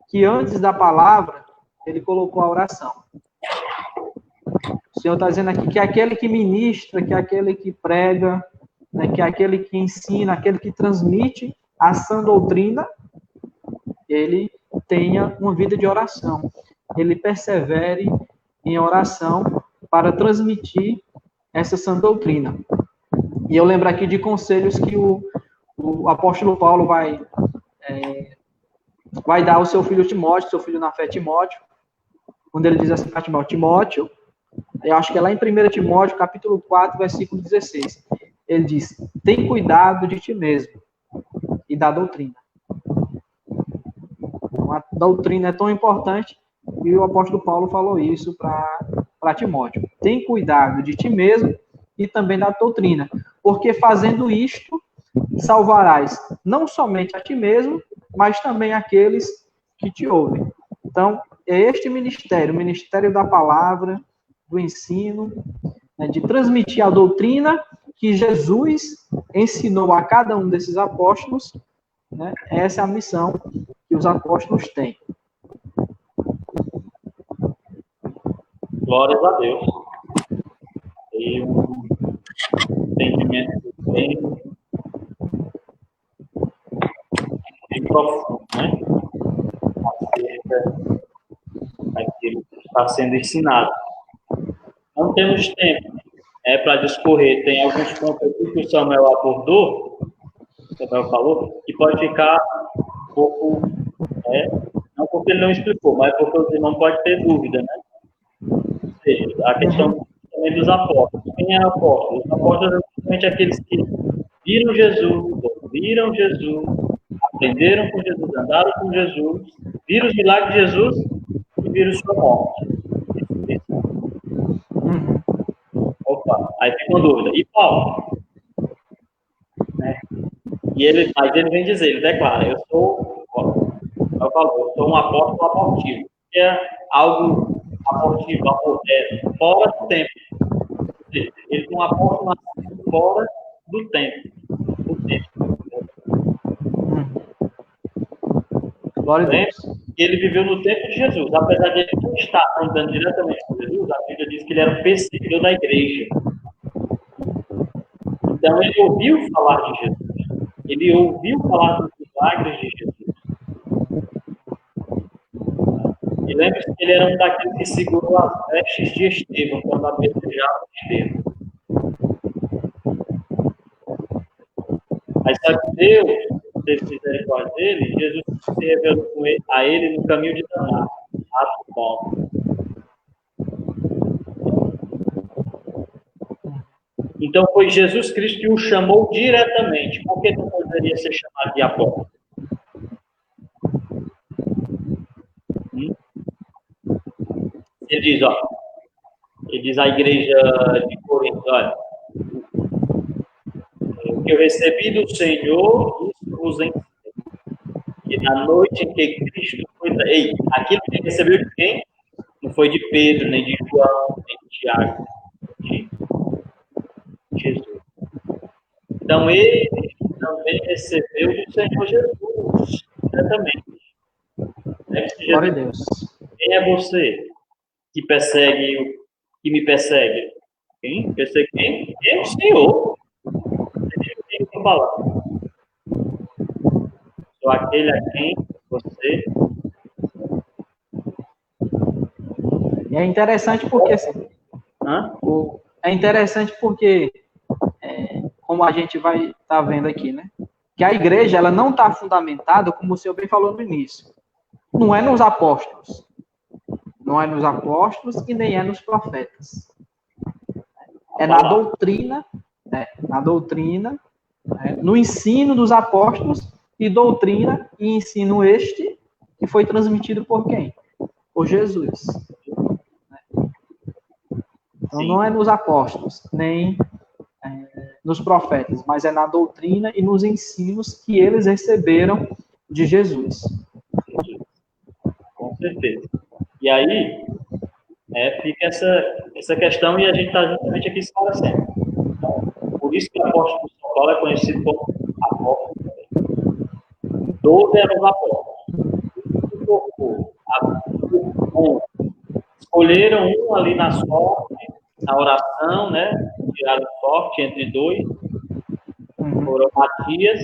que antes da palavra, ele colocou a oração. O Senhor está dizendo aqui que aquele que ministra, que aquele que prega, né, que aquele que ensina, aquele que transmite a sã doutrina, ele tenha uma vida de oração. Ele persevere em oração para transmitir essa sã doutrina. E eu lembro aqui de conselhos que o apóstolo Paulo vai dar ao seu filho Timóteo, seu filho na fé Timóteo, quando ele diz assim para Timóteo, eu acho que é lá em 1 Timóteo, capítulo 4, versículo 16, ele diz, tem cuidado de ti mesmo e da doutrina. A doutrina é tão importante e o apóstolo Paulo falou isso para Timóteo. Tem cuidado de ti mesmo e também da doutrina, porque fazendo isto, salvarás não somente a ti mesmo, mas também aqueles que te ouvem. Então, é este ministério, o ministério da palavra, do ensino, né, de transmitir a doutrina que Jesus ensinou a cada um desses apóstolos, né, essa é a missão que os apóstolos têm. Glórias a Deus. E um entendimento bem profundo, né? Acerca daquilo que está sendo ensinado. Não temos tempo para discorrer. Tem alguns pontos aqui que o Samuel abordou, o Samuel falou, que pode ficar um pouco, não porque ele não explicou, mas porque os irmãos podem ter dúvida, né? Ou seja, a questão também dos apóstolos. Quem é apóstolo? Os apóstolos são justamente aqueles que viram Jesus, ouviram Jesus, aprenderam com Jesus, andaram com Jesus, viram os milagres de Jesus e viram sua morte. Opa, aí fica uma dúvida. E Paulo? Né? Mas ele vem dizer, ele declara, eu sou um apóstolo abortivo. Que é algo abortivo, fora do tempo. Ele é um apóstolo fora do tempo. Glória a Deus. Ele viveu no tempo de Jesus. Apesar de ele não estar andando diretamente com Jesus, a Bíblia diz que ele era um perseguidor da igreja. Então, ele ouviu falar de Jesus. Ele ouviu falar dos milagres de Jesus. E lembre-se que ele era um daqueles que segurou as vestes de Estevão quando apedrejava Estevão. Mas sabe que Deus teve misericórdia dele, Jesus se revelou a ele no caminho de Damasco, Atos 9. Então foi Jesus Cristo que o chamou diretamente. Por que não poderia ser chamado de apóstolo? Ele diz à igreja de Corinto, olha, o que eu recebi do Senhor, isso vos ensinei. E na noite em que Cristo foi... aquilo que ele recebeu de quem? Não foi de Pedro, nem de João, nem de Tiago, de Jesus. Então, ele também recebeu do Senhor Jesus, diretamente. Glória a Deus. Quem é você que me persegue? Quem? Persegue quem? É o Senhor. Quem está falando? Sou aquele a quem você... É interessante porque... como a gente vai estar vendo aqui, né? Que a igreja, ela não está fundamentada, como o senhor bem falou no início. Não é nos apóstolos. Não é nos apóstolos e nem é nos profetas. É na doutrina, no ensino dos apóstolos e doutrina e ensino este que foi transmitido por quem? Por Jesus. Então, não é nos apóstolos, nem nos profetas, mas é na doutrina e nos ensinos que eles receberam de Jesus. Com certeza. E aí, fica essa questão e a gente está justamente aqui esclarecendo. Então, por isso que o apóstolo São Paulo é conhecido como apóstolo também. 12 eram os apóstolos. Escolheram um ali na sorte na oração, né? Tiraram sorte entre dois. Foram Matias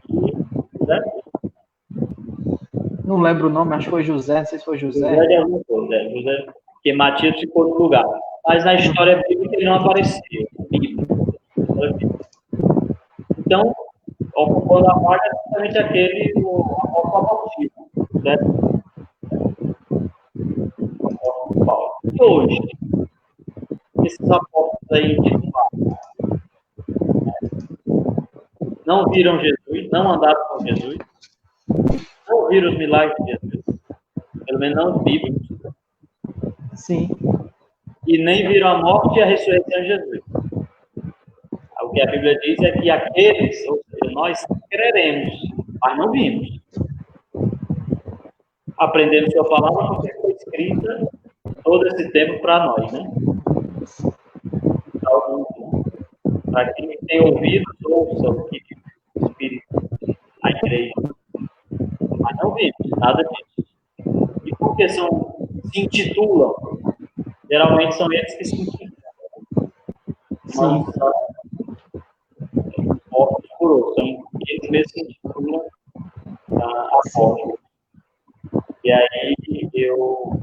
e José. Não lembro o nome, acho que foi José, não sei se foi José. José de alguma coisa, José, porque Matias ficou no lugar. Mas na história bíblica ele não apareceu. Então, ocupando a vaga é justamente aquele, o apóstolo Bautista, certo? E hoje, esses apóstolos aí não viram Jesus, não andaram com Jesus, não viram os milagres de Jesus, pelo menos não os bíblicos. Sim. E nem viram a morte e a ressurreição de Jesus. O que a Bíblia diz é que aqueles, ou seja, nós creremos, mas não vimos. Aprendemos sua palavra porque foi escrita todo esse tempo para nós, né? Para quem tem ouvidos, ouça o que o Espírito, a igreja. Mas não vimos nada disso. E por que se intitulam? Geralmente são eles que se intitulam. Não são mortos por outros. São eles mesmos se intitulam apóstolos. E aí eu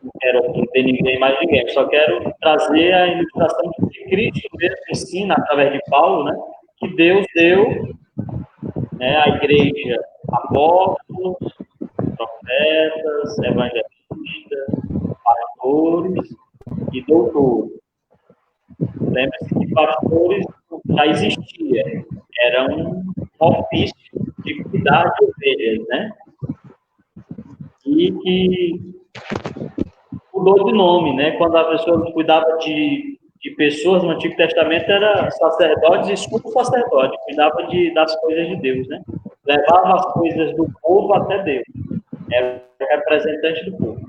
não quero ter ninguém mais ninguém, eu só quero trazer a ilustração de Cristo mesmo ensina, através de Paulo, né, que Deus deu, né, à igreja apóstolos, profetas, evangelistas, pastores e doutores. Lembre-se que pastores já existia, era um ofício de cuidar de ovelhas, né? E que mudou de nome, né? Quando a pessoa cuidava de pessoas no Antigo Testamento, era sacerdotes e sumo-sacerdote, cuidava das coisas de Deus, né? Levava as coisas do povo até Deus, era representante do povo.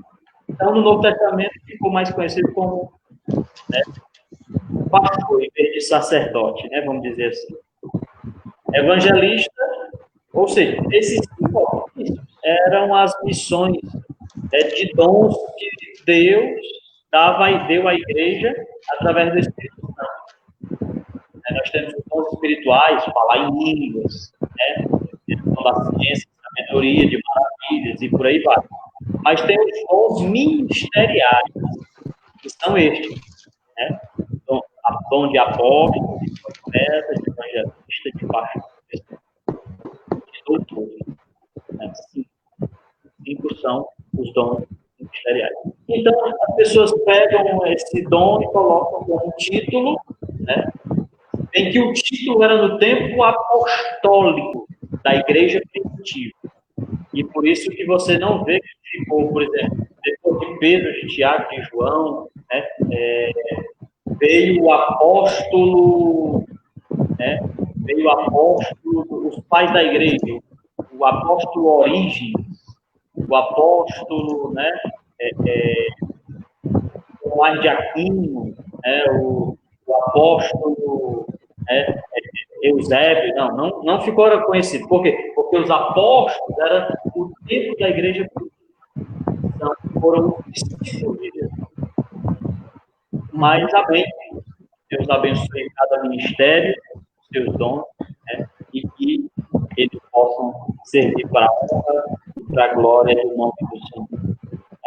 Então, no Novo Testamento, ficou mais conhecido como, né, pastor, em vez de sacerdote, né? Vamos dizer assim. Evangelista, ou seja, esses eram as missões de dons que Deus deu à igreja através do Espírito Santo. Nós temos dons espirituais, falar em línguas, né? Dom da ciência, sabedoria, de maravilhas e por aí vai. Mas tem os dons ministeriais, que são estes, né? Dom de apóstolo, de profeta, de evangelista, de pastor, de doutor. Né? Cinco são os dons ministeriais. Então, as pessoas pegam esse dom e colocam como título, né? Em que o título era no tempo apostólico da igreja primitiva. E por isso que você não vê que ficou, por exemplo, depois de Pedro, de Tiago, de João, né, veio o apóstolo, né, veio o apóstolo, os pais da igreja, o apóstolo Orígenes, o apóstolo, né, Tomás de Aquino, né, o apóstolo, né, Eusébio, não ficou conhecido. Por quê? Porque os apóstolos eram o tempo da igreja, então foram instituídos. Mas amém. Deus abençoe cada ministério, seus dons, né, e que eles possam servir para a honra e para a glória do nome do Senhor.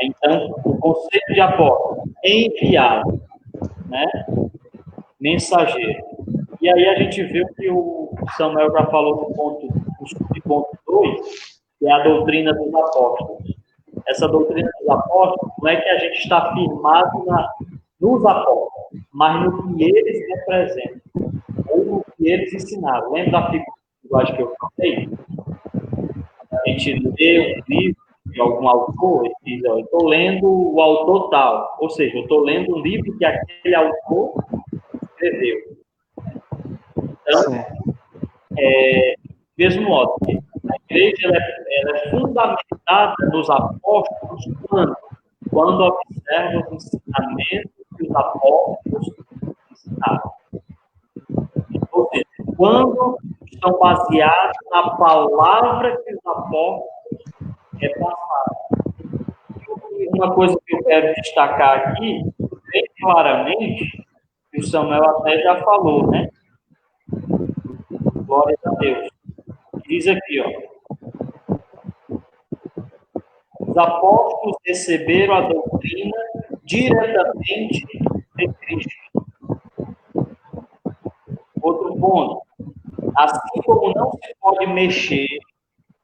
Então, o conceito de apóstolo, enviado, né, mensageiro. E aí a gente viu que o Samuel já falou no ponto 2, que é a doutrina dos apóstolos. Essa doutrina dos apóstolos não é que a gente está firmado nos apóstolos, mas no que eles representam, ou no que eles ensinaram. Lembra da figura que eu falei? A gente lê um livro de algum autor e diz, eu estou lendo o autor tal, ou seja, eu estou lendo um livro que aquele autor escreveu. Então, mesmo modo, a igreja ela é fundamentada nos apóstolos quando observa os ensinamentos que os apóstolos ensinaram. Ou seja, quando estão baseados na palavra que os apóstolos repassaram. O que uma coisa que eu quero destacar aqui, bem claramente, que o Samuel até já falou, né? Glória a Deus. Diz aqui, ó. Os apóstolos receberam a doutrina diretamente de Cristo. Outro ponto. Assim como não se pode mexer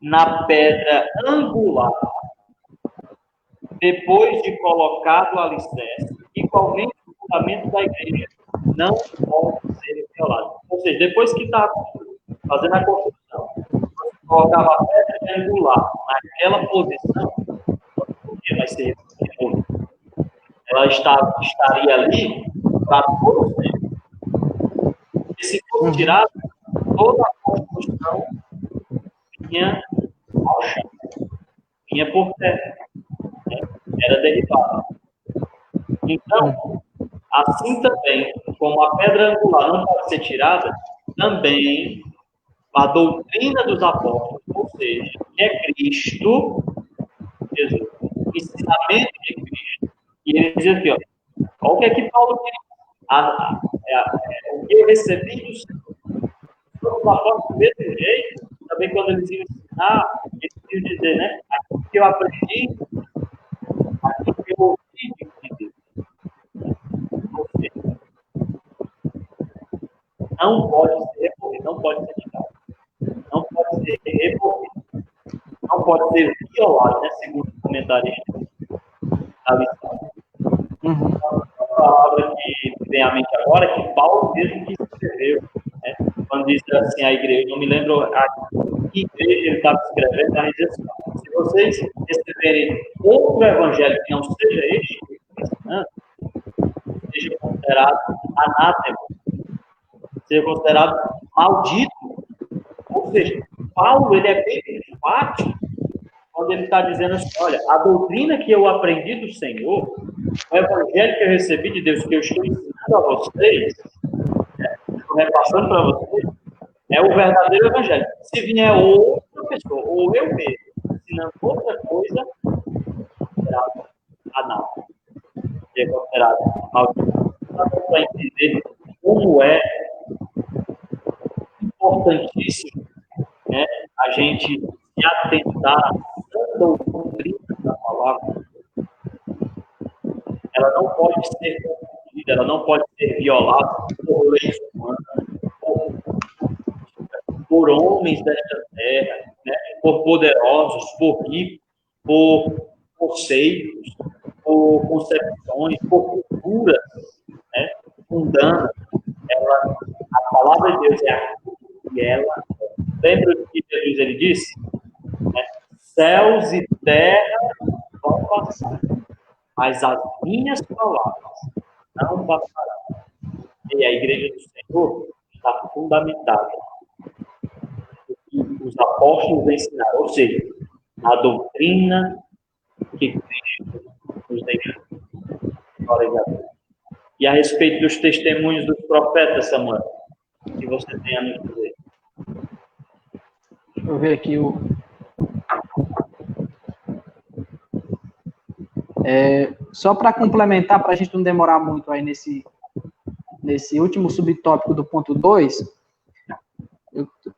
na pedra angular depois de colocado o alicerce, igualmente o fundamento da igreja não pode ser violado. Ou seja, depois que está fazendo a construção, você colocava a pedra angular naquela posição, porque vai ser removida. Ela estaria ali para todo sempre. E se fosse tirado, toda a construção vinha ao chão, vinha por terra, né? Era derribada. Então, assim também, como a pedra angular não pode ser tirada, também a doutrina dos apóstolos, ou seja, que é Cristo, Jesus, o ensinamento de Cristo. E ele diz aqui, ó, olha o que é que Paulo diz. O que eu recebi do Senhor. Os apóstolos do mesmo jeito, também quando eles iam ensinar, eles iam dizer, né? Aquilo que eu aprendi, aquilo que eu ouvi de Deus. Ou seja, não pode ser removido, não pode ser tirado. Não pode ser removido. Não pode ser violado, né? Segundo o comentarista da lição. A palavra que vem à mente agora é que Paulo mesmo que escreveu, né? Quando diz assim a igreja, não me lembro a que igreja ele estava escrevendo, mas diz assim, se vocês receberem outro evangelho que não seja este, seja considerado anátema, seja considerado maldito. Ou seja, Paulo ele é bem enfático quando ele está dizendo assim, olha, a doutrina que eu aprendi do Senhor, o evangelho que eu recebi de Deus, que eu estou ensinando a vocês, estou repassando para vocês, é o verdadeiro evangelho. Se vier outra pessoa, ou eu mesmo, ensinando outra coisa, será anátema, é considerado maldito. Para entender como é importantíssimo, né, a gente se atentar à doutrina da palavra. Ela não pode ser confundida, ela não pode ser violada por leis humanas, por homens desta terra, né, por poderosos, por ricos, por conceitos, por concepções, por culturas, né, mundanas. A palavra de Deus é aquilo que ela. Lembra do que Jesus ele disse? Né? Céus e terra vão passar, mas as minhas palavras não passarão. E a igreja do Senhor está fundamentada no que os apóstolos ensinaram, ou seja, a doutrina que Cristo nos deixou. E a respeito dos testemunhos dos profetas, Samuel, que você tem a nos dizer? Deixa eu ver aqui só para complementar, para a gente não demorar muito aí nesse último subtópico do ponto 2,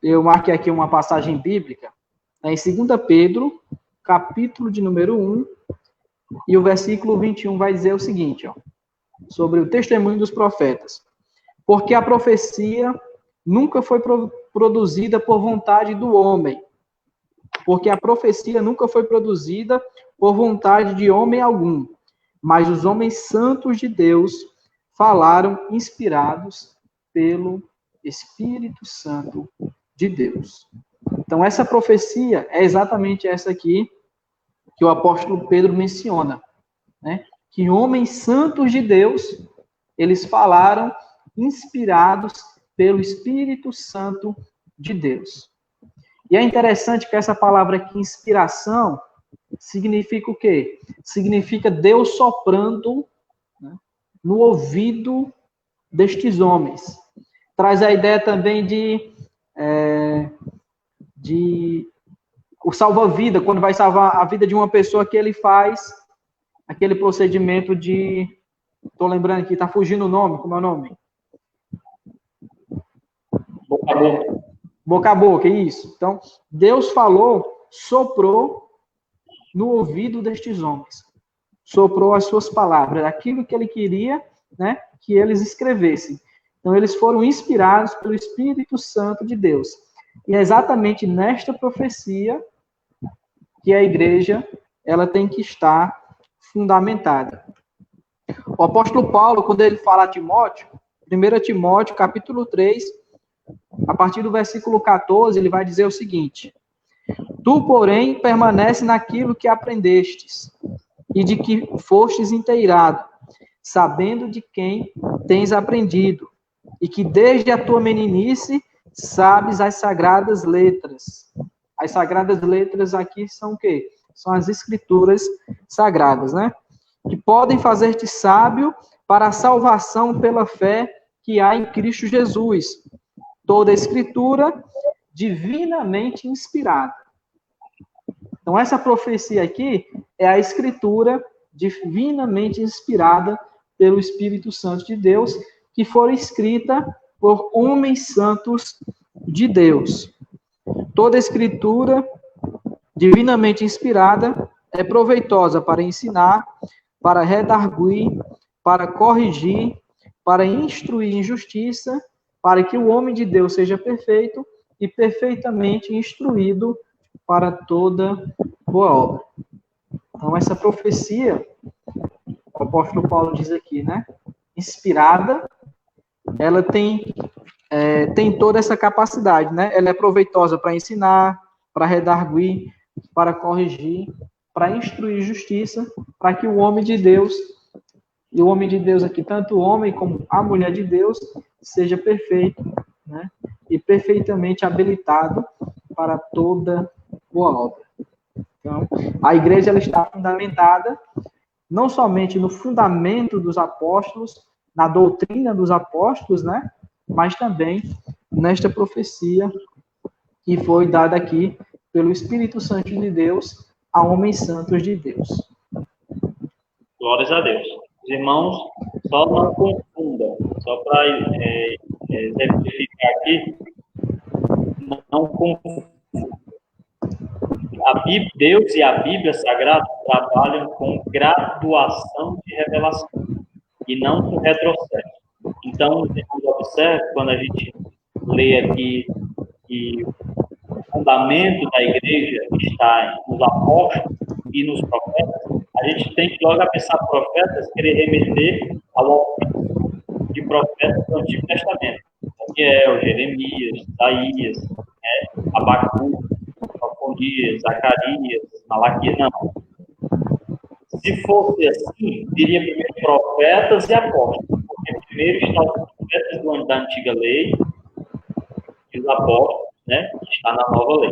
eu marquei aqui uma passagem bíblica, em 2 Pedro, capítulo de número 1, e o versículo 21 vai dizer o seguinte, ó, sobre o testemunho dos profetas. Porque a profecia nunca foi produzida por vontade do homem. Porque a profecia nunca foi produzida por vontade de homem algum. Mas os homens santos de Deus falaram inspirados pelo Espírito Santo de Deus. Então, essa profecia é exatamente essa aqui que o apóstolo Pedro menciona, né? Que homens santos de Deus, eles falaram inspirados pelo Espírito Santo de Deus. E é interessante que essa palavra aqui, inspiração, significa o quê? Significa Deus soprando, né, no ouvido destes homens. Traz a ideia também de o salva-vida, quando vai salvar a vida de uma pessoa, que ele faz aquele procedimento de... Estou lembrando aqui, está fugindo o nome, como é o nome? Boca a boca. Boca a boca, isso. Então, Deus falou, soprou no ouvido destes homens. Soprou as suas palavras, aquilo que ele queria, né, que eles escrevessem. Então, eles foram inspirados pelo Espírito Santo de Deus. E é exatamente nesta profecia que a igreja ela tem que estar fundamentada. O apóstolo Paulo, quando ele fala a Timóteo, 1 Timóteo, capítulo 3, a partir do versículo 14, ele vai dizer o seguinte: Tu, porém, permanece naquilo que aprendestes, e de que fostes inteirado, sabendo de quem tens aprendido, e que desde a tua meninice sabes as sagradas letras. As sagradas letras aqui são o quê? São as escrituras sagradas, né? Que podem fazer-te sábio para a salvação pela fé que há em Cristo Jesus. Toda a escritura divinamente inspirada. Então, essa profecia aqui é a escritura divinamente inspirada pelo Espírito Santo de Deus, que foi escrita por homens santos de Deus. Toda a escritura divinamente inspirada é proveitosa para ensinar, para redarguir, para corrigir, para instruir em justiça, para que o homem de Deus seja perfeito e perfeitamente instruído para toda boa obra. Então, essa profecia, o apóstolo Paulo diz aqui, né? Inspirada, ela tem toda essa capacidade, né? Ela é proveitosa para ensinar, para redarguir, para corrigir, para instruir justiça, para que o homem de Deus, e o homem de Deus aqui, tanto o homem como a mulher de Deus, seja perfeito, né? E perfeitamente habilitado para toda boa obra. Então, a igreja ela está fundamentada não somente no fundamento dos apóstolos, na doutrina dos apóstolos, né? Mas também nesta profecia que foi dada aqui pelo Espírito Santo de Deus a homens santos de Deus. Glórias a Deus. Os irmãos, só não confundam, só para exemplificar aqui, não confundam. Deus e a Bíblia Sagrada trabalham com graduação de revelação e não com retrocesso. Então, os irmãos observam, quando a gente lê aqui que o fundamento da igreja está nos apóstolos e nos profetas, a gente tem que logo pensar profetas, querer remeter ao ofício de profetas do Antigo Testamento. Daniel, Jeremias, Isaías, Abacuque, Sofonias, Zacarias, Malaquias, não. Se fosse assim, diria primeiro profetas e apóstolos, porque primeiro estão os profetas da antiga lei e os apóstolos, né, que está na nova lei,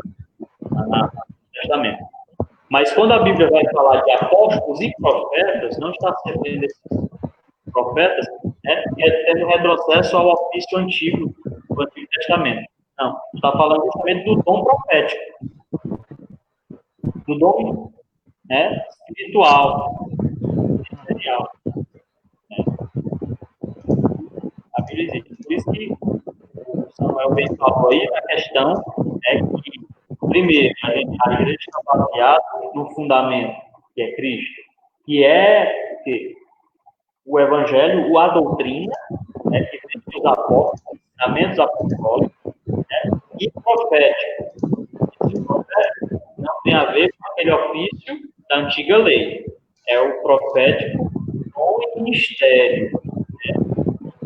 no Testamento. Mas quando a Bíblia vai falar de apóstolos e profetas, não está se referindo a esses profetas, né, tendo retrocesso ao ofício antigo do Antigo Testamento. Não, está falando justamente do dom profético, do dom, né, espiritual, ministerial. Né? A Bíblia diz. Por isso que o Samuel bem falou aí na questão, né, que, primeiro, a igreja está baseada no fundamento, que é Cristo, que é o Evangelho, a doutrina, né, que tem os apóstolos, os ensinamentos apostólicos, né, e profético. Esse profético não tem a ver com aquele ofício da antiga lei. É o profético com o ministério, né,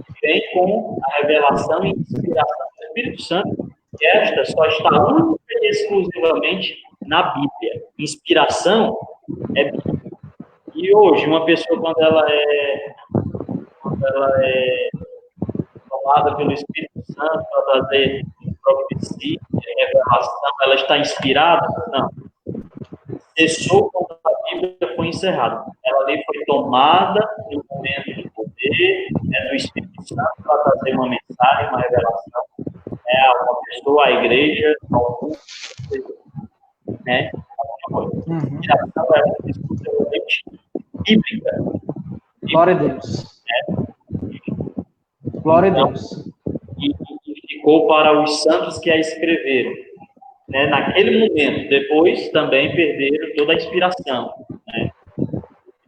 que vem com a revelação e inspiração do Espírito Santo, e esta só está única e exclusivamente na Bíblia. Inspiração é Bíblia. E hoje, uma pessoa, quando ela é tomada pelo Espírito Santo para trazer profecia, revelação, ela está inspirada? Não. Cessou quando a Bíblia foi encerrada. Ela ali foi tomada no momento do poder, do Espírito Santo para trazer uma mensagem, uma revelação, a uma pessoa, a igreja, ao mundo, né? A inspiração é exclusivamente bíblica. Glória a Deus. Glória a Deus. E ficou para os santos que a escreveram. Né? Naquele momento, depois também perderam toda a inspiração. Né?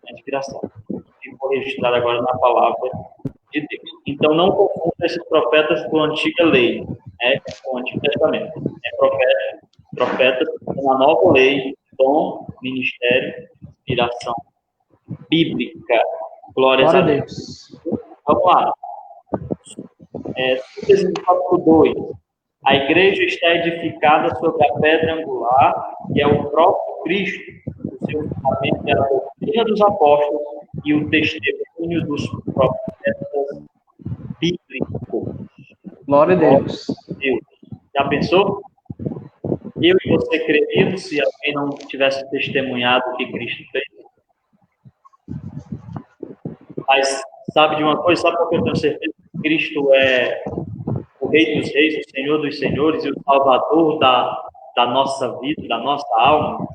A inspiração. Ficou registrado agora na palavra de Deus. Então, não confunda esses profetas com a antiga lei, né? Com o Antigo Testamento. Profetas na nova lei, dom, ministério, inspiração bíblica. Glórias a Deus. Vamos lá. Tópico 2. A igreja está edificada sobre a pedra angular, que é o próprio Cristo. O seu fundamento é a doutrina dos apóstolos e o testemunho dos profetas bíblicos. Glória a Deus. Já pensou? Eu e você creríamos se alguém não tivesse testemunhado o que Cristo fez? Mas sabe de uma coisa? Sabe por que eu tenho certeza que Cristo é o Rei dos Reis, o Senhor dos Senhores e o Salvador da nossa vida, da nossa alma?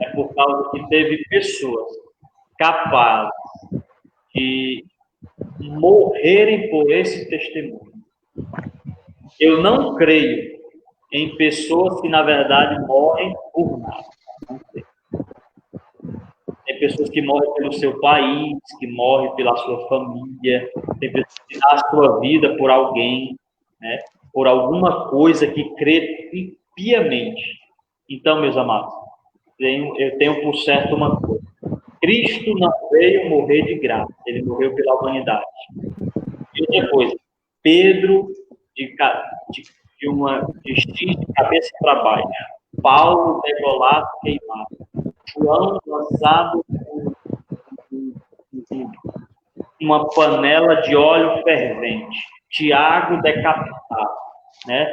É por causa que teve pessoas capazes de morrerem por esse testemunho. Eu não creio em pessoas que, na verdade, morrem por nada. Não sei. Tem pessoas que morrem pelo seu país, que morrem pela sua família, tem pessoas que dão a sua vida por alguém, né? Por alguma coisa que crê piamente. Então, meus amados, eu tenho por certo uma coisa. Cristo não veio morrer de graça, ele morreu pela humanidade. E outra coisa, Pedro de cabeça para baixo, Paulo degolado, queimado, João lançado uma panela de óleo fervente, Tiago decapitado, né?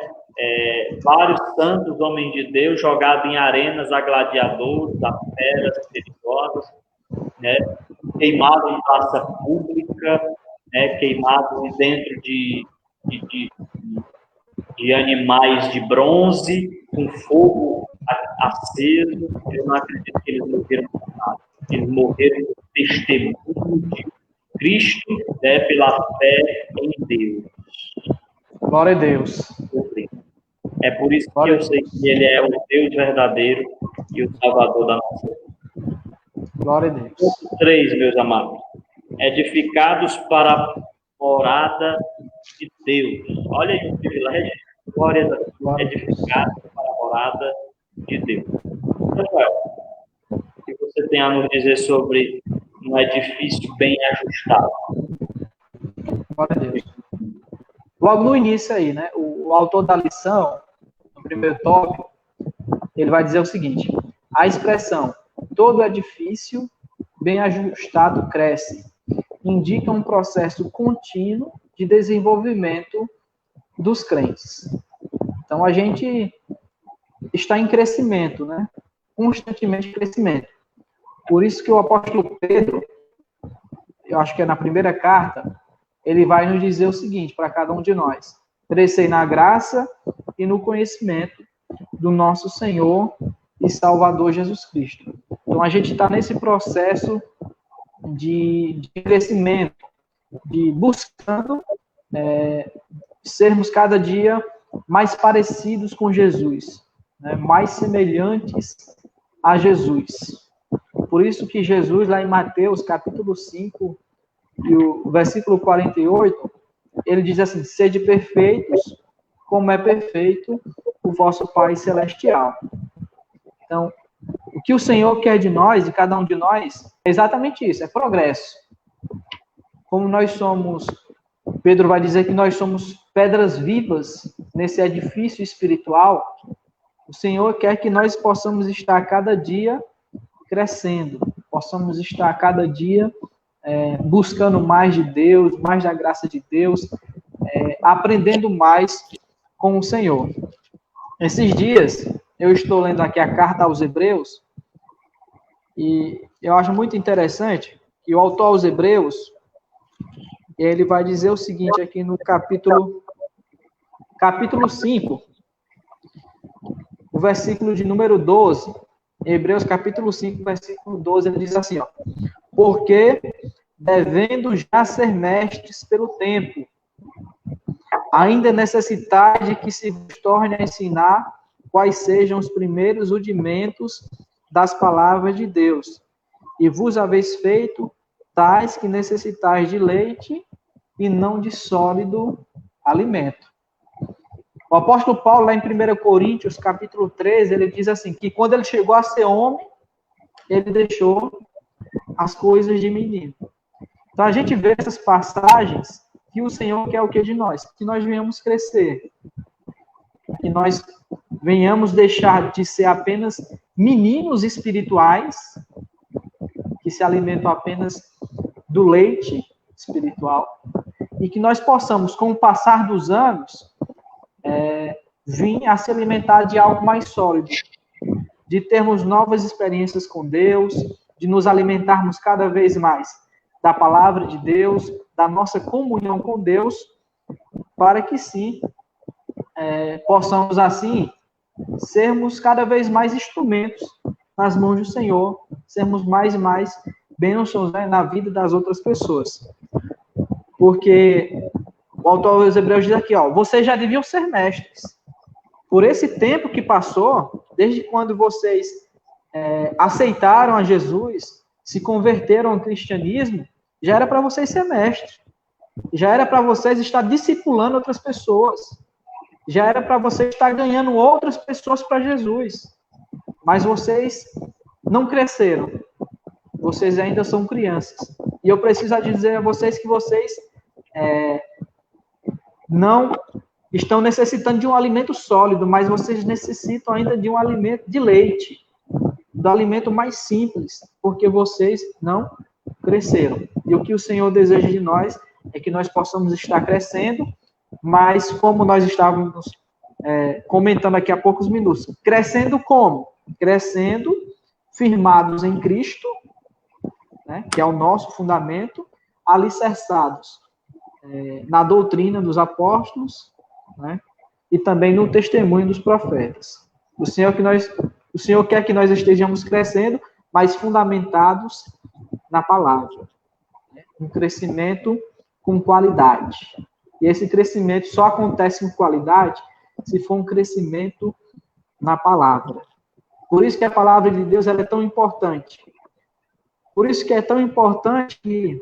Vários santos homens de Deus jogados em arenas a gladiadores, a feras perigosas, né? Queimados em praça pública, né? Queimados dentro de animais de bronze, com fogo aceso. Eu não acredito que eles morreram por nada. Eles morreram por testemunho de Cristo, né, pela fé em Deus. Glória a Deus. É por isso que eu sei que Ele é o Deus verdadeiro e o Salvador da nossa vida. Glória a Deus. Ponto 3, meus amados. Edificados para a morada de Deus. Olha aí o privilégio. Glória a Deus. Edificados para a morada de Deus. Rafael, o que você tem a nos dizer sobre um edifício bem ajustado? Glória a Deus. Logo no início aí, né? O autor da lição, no primeiro tópico, ele vai dizer o seguinte: a expressão todo edifício bem ajustado cresce indica um processo contínuo de desenvolvimento dos crentes. Então, a gente está em crescimento, né? Constantemente em crescimento. Por isso que o apóstolo Pedro, eu acho que é na primeira carta, ele vai nos dizer o seguinte para cada um de nós: crescei na graça e no conhecimento do nosso Senhor e Salvador Jesus Cristo. Então, a gente está nesse processo de crescimento, de buscando sermos cada dia mais parecidos com Jesus, né? Mais semelhantes a Jesus. Por isso que Jesus, lá em Mateus, capítulo 5, e o versículo 48, ele diz assim: sede perfeitos, como é perfeito o vosso Pai Celestial. Então, o que o Senhor quer de nós, de cada um de nós, é exatamente isso, é progresso. Como nós somos, Pedro vai dizer que nós somos pedras vivas nesse edifício espiritual, o Senhor quer que nós possamos estar cada dia crescendo, possamos estar cada dia buscando mais de Deus, mais da graça de Deus, aprendendo mais com o Senhor. Esses dias, eu estou lendo aqui a carta aos Hebreus, e eu acho muito interessante que o autor aos Hebreus, ele vai dizer o seguinte aqui no capítulo 5, o versículo de número 12, Hebreus capítulo 5, versículo 12, ele diz assim, ó: porque, devendo já ser mestres pelo tempo, ainda necessitais de que se vos torne a ensinar quais sejam os primeiros rudimentos das palavras de Deus, e vos haveis feito tais que necessitais de leite e não de sólido alimento. O apóstolo Paulo, lá em 1 Coríntios, capítulo 13, ele diz assim, que quando ele chegou a ser homem, ele deixou as coisas de menino. Então, a gente vê essas passagens que o Senhor quer o que de nós? Que nós venhamos crescer. Que nós venhamos deixar de ser apenas meninos espirituais, que se alimentam apenas do leite espiritual, e que nós possamos, com o passar dos anos, vir a se alimentar de algo mais sólido, de termos novas experiências com Deus, de nos alimentarmos cada vez mais da palavra de Deus, da nossa comunhão com Deus, para que sim, possamos assim sermos cada vez mais instrumentos nas mãos do Senhor, sermos mais e mais bênçãos, né, na vida das outras pessoas. Porque o autor dos Hebreus diz aqui, ó, vocês já deviam ser mestres. Por esse tempo que passou, desde quando vocês aceitaram a Jesus, se converteram ao cristianismo, já era para vocês ser mestres. Já era para vocês estar discipulando outras pessoas. Já era para vocês estar ganhando outras pessoas para Jesus. Mas vocês não cresceram. Vocês ainda são crianças. E eu preciso dizer a vocês que vocês não estão necessitando de um alimento sólido, mas vocês necessitam ainda de um alimento de leite, do alimento mais simples, porque vocês não cresceram. E o que o Senhor deseja de nós é que nós possamos estar crescendo, mas como nós estávamos comentando aqui há poucos minutos, crescendo como? Crescendo firmados em Cristo, né, que é o nosso fundamento, alicerçados na doutrina dos apóstolos, né, e também no testemunho dos profetas. O Senhor quer que nós estejamos crescendo, mas fundamentados na palavra. Né, um crescimento com qualidade. E esse crescimento só acontece com qualidade se for um crescimento na palavra. Por isso que a palavra de Deus ela é tão importante. Por isso que é tão importante que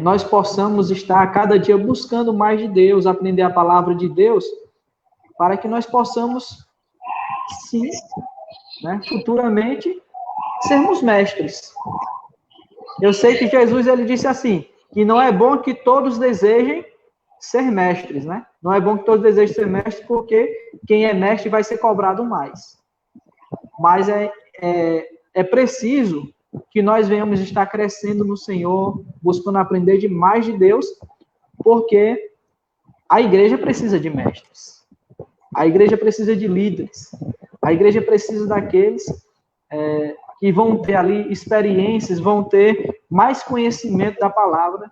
nós possamos estar a cada dia buscando mais de Deus, aprender a palavra de Deus, para que nós possamos, sim, né, futuramente, sermos mestres. Eu sei que Jesus ele disse assim, que não é bom que todos desejem ser mestres, né? Não é bom que todos desejem ser mestres, porque quem é mestre vai ser cobrado mais. Mas é preciso que nós venhamos estar crescendo no Senhor, buscando aprender demais de Deus, porque a igreja precisa de mestres. A igreja precisa de líderes. A igreja precisa daqueles que vão ter ali experiências, vão ter mais conhecimento da palavra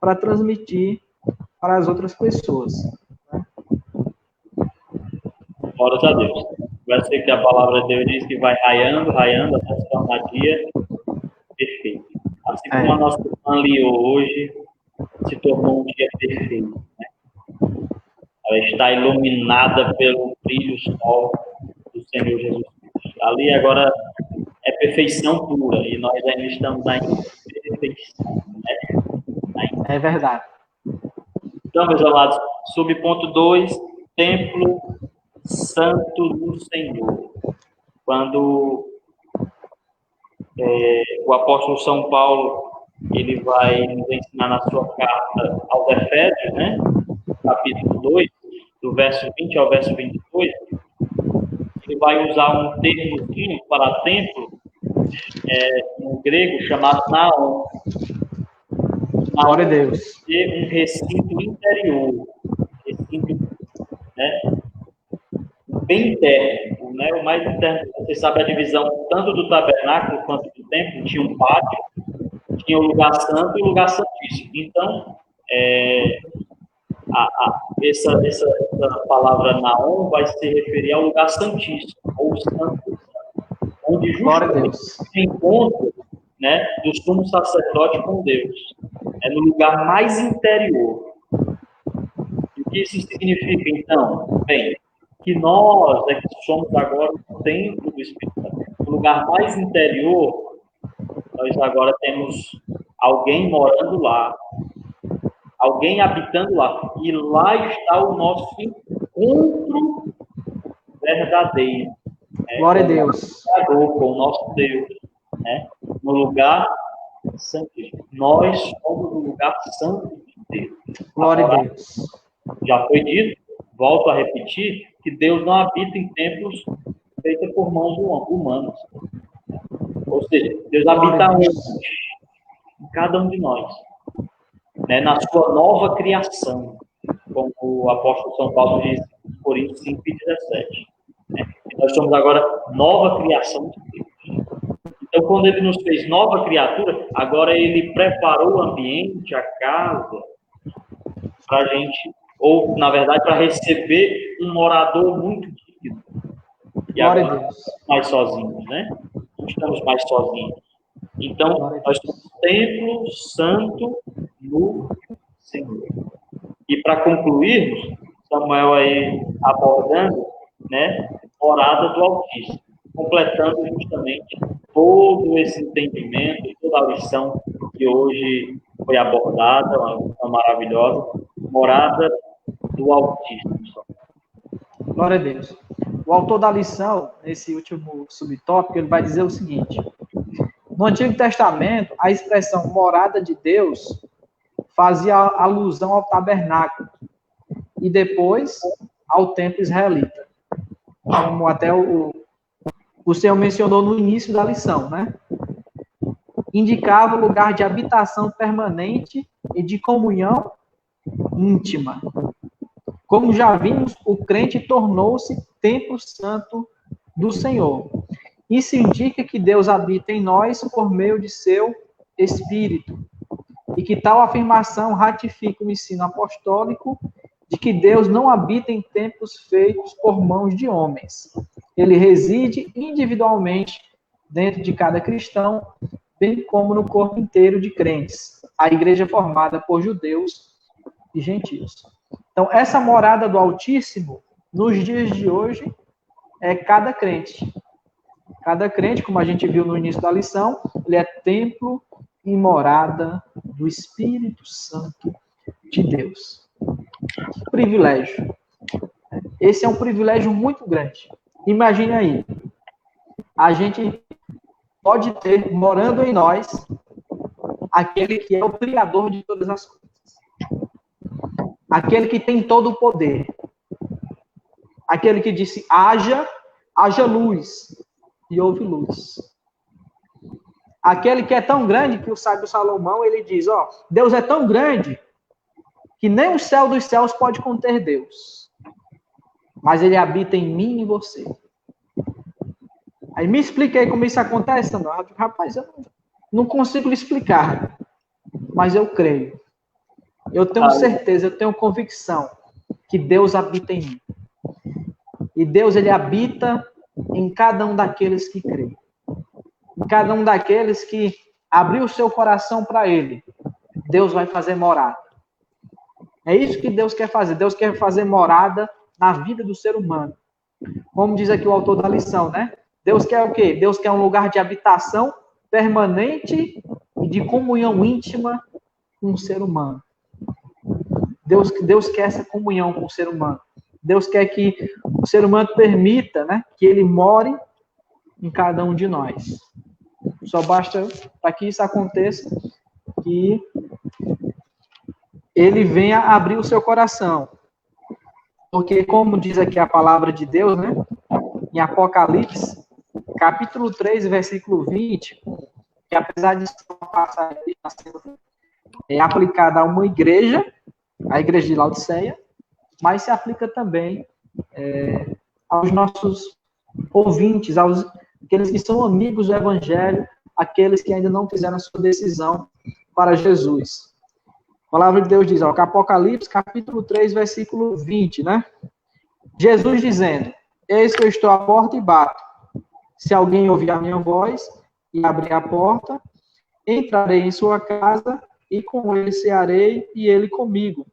para transmitir para as outras pessoas. Glórias a Deus. Vai ser que a palavra de Deus diz que vai raiando, raiando, até se tornar dia perfeito. Assim como a nossa irmã liou hoje, se tornou um dia perfeito. Né? Ela está iluminada pelo brilho sol do Senhor Jesus Cristo. Ali agora é perfeição pura, e nós ainda estamos ainda em perfeição. Né? É verdade. Então, meus amados, subponto 2, templo santo do Senhor. Quando o apóstolo São Paulo ele vai nos ensinar na sua carta aos Efésios, né? Capítulo 2, do verso 20 ao verso 22, ele vai usar um termozinho para templo, no grego, chamado naon. Glória a Deus. É um recinto interior, recinto, né? Bem interno, né? O mais interno, você sabe a divisão tanto do tabernáculo quanto do templo, tinha um pátio, tinha o lugar santo e o lugar santíssimo. Então, essa palavra naon vai se referir ao lugar santíssimo, ou santo, onde justamente se encontra, né, do sumo sacerdote com Deus. É no lugar mais interior. E o que isso significa, então? Bem, que nós é que somos agora o templo do Espírito Santo. No lugar mais interior, nós agora temos alguém morando lá, alguém habitando lá. E lá está o nosso encontro verdadeiro. Glória a Deus. Com o nosso Deus. Né? No lugar santo. Nós somos o lugar santo de Deus. Glória Agora, a Deus. já foi dito, volto a repetir, que Deus não habita em templos feitos por mãos humanas. Ou seja, Deus habita onde? Em cada um de nós. Né? Na sua nova criação, como o apóstolo São Paulo diz em Coríntios 5:17. Né? Nós somos agora nova criação de Deus. Então, quando ele nos fez nova criatura, agora ele preparou o ambiente, a casa, para a gente, ou, na verdade, para receber um morador muito digno. E agora não estamos mais sozinhos, né? Não estamos mais sozinhos. Então, nós somos templo santo no Senhor. E para concluirmos, Samuel aí abordando, né, morada do Altíssimo, completando justamente todo esse entendimento, toda a lição que hoje foi abordada, uma lição maravilhosa, morada do Altíssimo. Glória a Deus. O autor da lição, nesse último subtópico, ele vai dizer o seguinte: no Antigo Testamento, a expressão morada de Deus fazia alusão ao tabernáculo e depois ao templo israelita, como até o Senhor mencionou no início da lição, né? Indicava o lugar de habitação permanente e de comunhão íntima. Como já vimos, o crente tornou-se templo santo do Senhor. Isso indica que Deus habita em nós por meio de seu Espírito. E que tal afirmação ratifica o ensino apostólico de que Deus não habita em templos feitos por mãos de homens. Ele reside individualmente dentro de cada cristão, bem como no corpo inteiro de crentes, a igreja formada por judeus e gentios. Então, essa morada do Altíssimo, nos dias de hoje, é cada crente. Cada crente, como a gente viu no início da lição, ele é templo e morada do Espírito Santo de Deus. Que privilégio. Esse é um privilégio muito grande. Imagine aí, a gente pode ter, morando em nós, aquele que é o Criador de todas as coisas. Aquele que tem todo o poder. Aquele que disse, haja luz, e houve luz. Aquele que é tão grande que o sábio Salomão, ele diz, Deus é tão grande que nem o céu dos céus pode conter Deus. Mas ele habita em mim e em você. Aí me expliquei como isso acontece, Samuel. Rapaz, eu não consigo lhe explicar, mas eu creio. Eu tenho certeza, eu tenho convicção que Deus habita em mim. E Deus, ele habita em cada um daqueles que creem. Em cada um daqueles que abriu o seu coração para ele. Deus vai fazer morada. É isso que Deus quer fazer. Deus quer fazer morada na vida do ser humano. Como diz aqui o autor da lição, né? Deus quer o quê? Deus quer um lugar de habitação permanente e de comunhão íntima com o ser humano. Deus quer essa comunhão com o ser humano. Deus quer que o ser humano permita, né, que ele more em cada um de nós. Só basta, para que isso aconteça, que ele venha abrir o seu coração. Porque, como diz aqui a palavra de Deus, né, em Apocalipse, capítulo 3, versículo 20, que apesar de passar aplicada a uma igreja, a igreja de Laodiceia, mas se aplica também aos nossos ouvintes, aqueles que são amigos do Evangelho, aqueles que ainda não fizeram a sua decisão para Jesus. A palavra de Deus diz, Apocalipse, capítulo 3, versículo 20, né? Jesus dizendo, eis que eu estou à porta e bato. Se alguém ouvir a minha voz e abrir a porta, entrarei em sua casa e com ele cearei e ele comigo.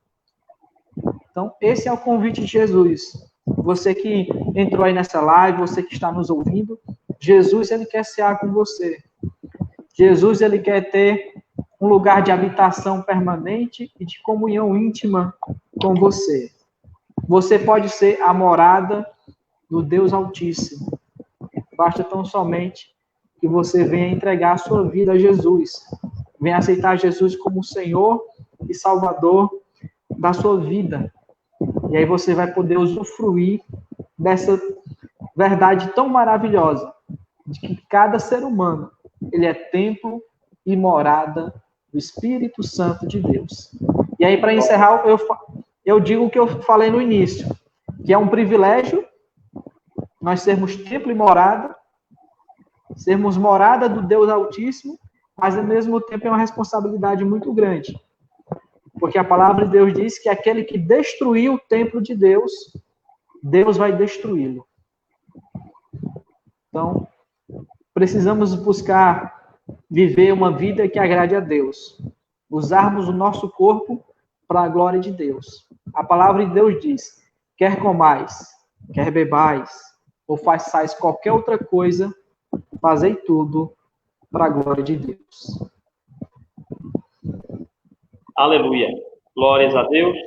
Então, esse é o convite de Jesus. Você que entrou aí nessa live, você que está nos ouvindo, Jesus, ele quer cear com você. Jesus, ele quer ter um lugar de habitação permanente e de comunhão íntima com você. Você pode ser a morada do Deus Altíssimo. Basta tão somente que você venha entregar a sua vida a Jesus. Venha aceitar Jesus como Senhor e Salvador da sua vida. E aí você vai poder usufruir dessa verdade tão maravilhosa, de que cada ser humano, ele é templo e morada do Espírito Santo de Deus. E aí, para encerrar, eu digo o que eu falei no início, que é um privilégio nós sermos templo e morada, sermos morada do Deus Altíssimo, mas ao mesmo tempo é uma responsabilidade muito grande. Porque a palavra de Deus diz que aquele que destruiu o templo de Deus, Deus vai destruí-lo. Então, precisamos buscar viver uma vida que agrade a Deus. Usarmos o nosso corpo para a glória de Deus. A palavra de Deus diz, quer comais, quer bebais, ou façais qualquer outra coisa, fazei tudo para a glória de Deus. Aleluia. Glórias a Deus.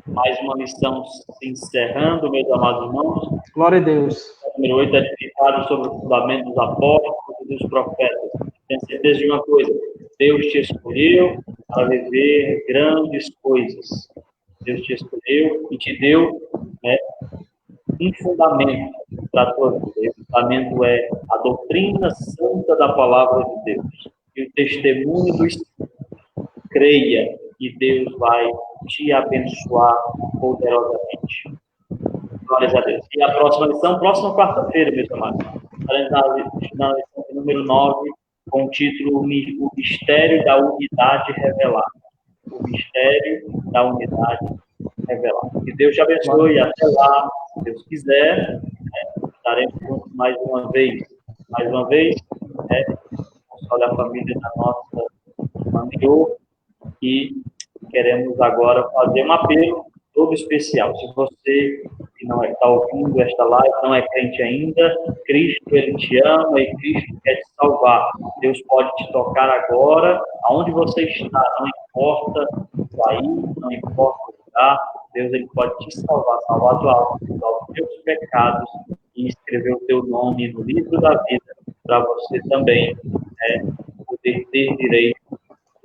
Mais uma lição se encerrando, meus amados irmãos. Glória a Deus. Número 8, edificado sobre o fundamento dos apóstolos e dos profetas. Tenho certeza de uma coisa. Deus te escolheu para viver grandes coisas. Deus te escolheu e te deu um fundamento para a tua vida. E o fundamento é a doutrina santa da palavra de Deus. E o testemunho do Espírito. Creia e Deus vai te abençoar poderosamente. Glórias a Deus. E a próxima lição, próxima quarta-feira, meus amados. Estaremos na lição número 9, com o título O Mistério da Unidade Revelada. O Mistério da Unidade Revelada. Que Deus te abençoe. Até lá, se Deus quiser, estaremos juntos mais uma vez. Mais uma vez, console a família da nossa família. E queremos agora fazer um apelo todo especial. Se você que não está ouvindo esta live, não é crente ainda, Cristo, ele te ama e Cristo quer te salvar. Deus pode te tocar agora, aonde você está, não importa o país, não importa o lugar, Deus ele pode te salvar, salvar a tua alma, salvar os teus pecados e escrever o teu nome no livro da vida, para você também poder ter direito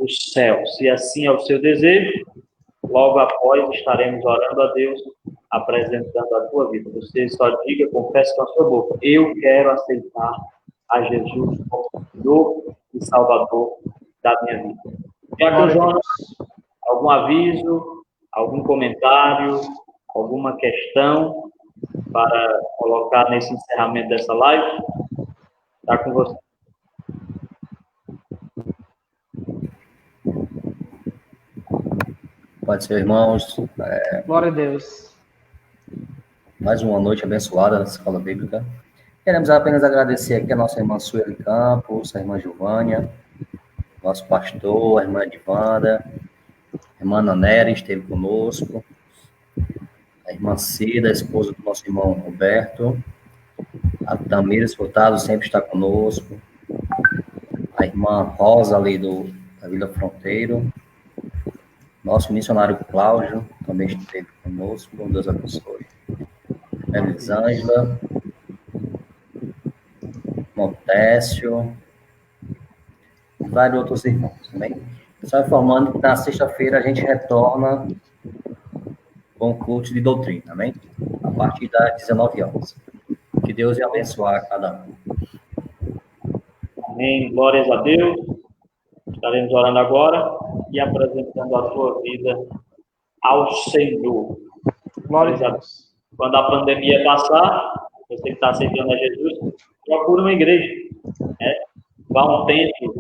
ao céu. Se assim é o seu desejo, logo após estaremos orando a Deus, apresentando a tua vida. Você só diga, confesse com a sua boca, eu quero aceitar a Jesus como Senhor e Salvador da minha vida. Tiago Jonas, algum aviso, algum comentário, alguma questão para colocar nesse encerramento dessa live? Está com você. Pode ser, irmãos. Glória a Deus. Mais uma noite abençoada na Escola Bíblica. Queremos apenas agradecer aqui a nossa irmã Sueli Campos, a irmã Giovânia, nosso pastor, a irmã Edvanda, a irmã Nanera esteve conosco, a irmã Cida, a esposa do nosso irmão Roberto, a Tamires Furtado sempre está conosco, a irmã Rosa ali da Vila Fronteiro, nosso missionário Cláudio também esteve conosco, Deus abençoe. Elisângela, Montécio, e vários outros irmãos também. Só informando que na sexta-feira a gente retorna com o culto de doutrina, amém? A partir das 19 horas. Que Deus abençoe a cada um. Amém. Glórias a Deus. Estaremos orando agora e apresentando a sua vida ao Senhor. Glórias a Deus. Quando a pandemia passar, você que está aceitando a Jesus, procura uma igreja. Vá a um templo,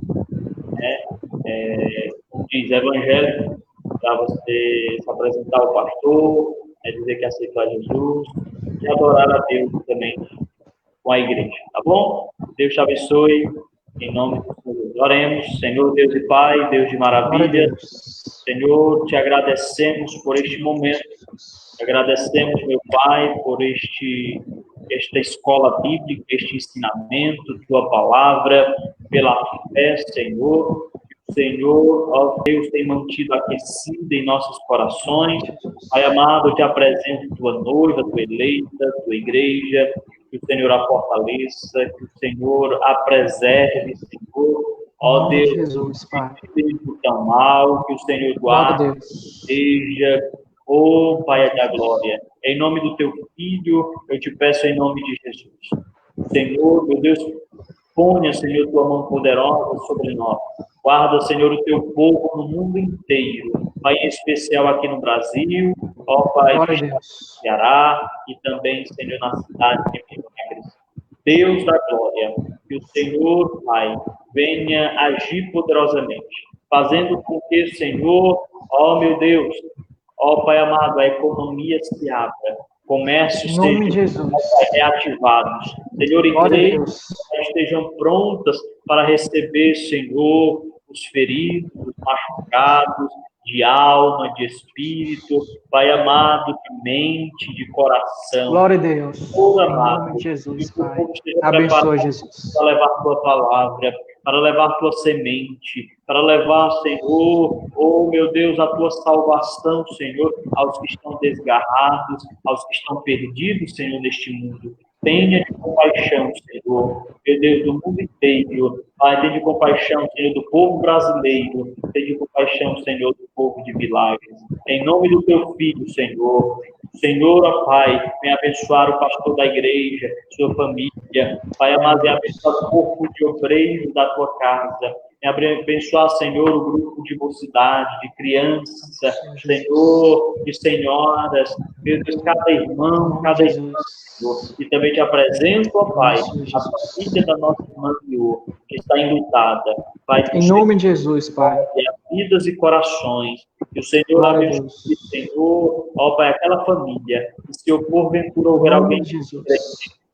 como diz, evangélico, para você se apresentar ao pastor, dizer que aceitou a Jesus e adorar a Deus também com a igreja. Tá bom? Deus te abençoe. Em nome do Senhor. Oremos, Senhor Deus e Pai, Deus de Glória a maravilha. Deus. Senhor, te agradecemos por este momento. Te agradecemos, meu Pai, por esta escola bíblica, este ensinamento, tua palavra, pela fé, Senhor. O Senhor, ó Deus, tem mantido aquecida em nossos corações. Pai amado, eu te apresento tua noiva, tua eleita, tua igreja. Que o Senhor a fortaleça, que o Senhor a preserve, Senhor. Ó Deus, Jesus, Pai. espírito tão mal, que o Senhor Glória a guarde, Deus. seja, ó Pai da glória. Em nome do teu Filho, eu te peço em nome de Jesus. Senhor, meu Deus, ponha, Senhor, tua mão poderosa sobre nós. Guarda, Senhor, o teu povo no mundo inteiro. Pai, em especial aqui no Brasil, ó Pai, Glória a no Deus. Ceará e também, Senhor, na cidade de Milagres. Deus da glória, que o Senhor, Pai, venha agir poderosamente, fazendo com que, Senhor, ó meu Deus, ó Pai amado, a economia se abra, comércio Em nome de seja Jesus. reativados. Senhor, Glória a igrejas Deus. estejam prontas para receber, Senhor, os feridos, os machucados, de alma, de espírito, Pai amado, de mente, de coração. Glória a Deus. Senhor Em amado, nome de Jesus, que o Pai. povo esteja Abençoa, preparado Jesus. para levar a tua palavra, para levar a tua semente, para levar, Senhor, oh meu Deus, a tua salvação, Senhor, aos que estão desgarrados, aos que estão perdidos, Senhor, neste mundo. Tenha de compaixão, Senhor, meu Deus, do mundo inteiro. Pai, tenha de compaixão, Senhor, do povo brasileiro. Tenha de compaixão, Senhor, do povo de Milagres. Em nome do teu Filho, Senhor. Senhor, ó Pai, venha abençoar o pastor da igreja, sua família. Pai amado, venha abençoar o corpo de obreiros da tua casa. Venha abençoar, Senhor, o grupo de mocidade, de crianças, Senhor, de senhoras. Meu Deus, cada irmão, cada irmã, Senhor. E também te apresento, ó Pai, a família da nossa irmã, Senhor, que está enlutada. Pai, Em nome de Jesus, Pai. vidas e corações. Que o Senhor Glória a abençoe, Deus. Senhor, ó Pai, aquela família. E se eu porventura Em houver nome alguém de Jesus.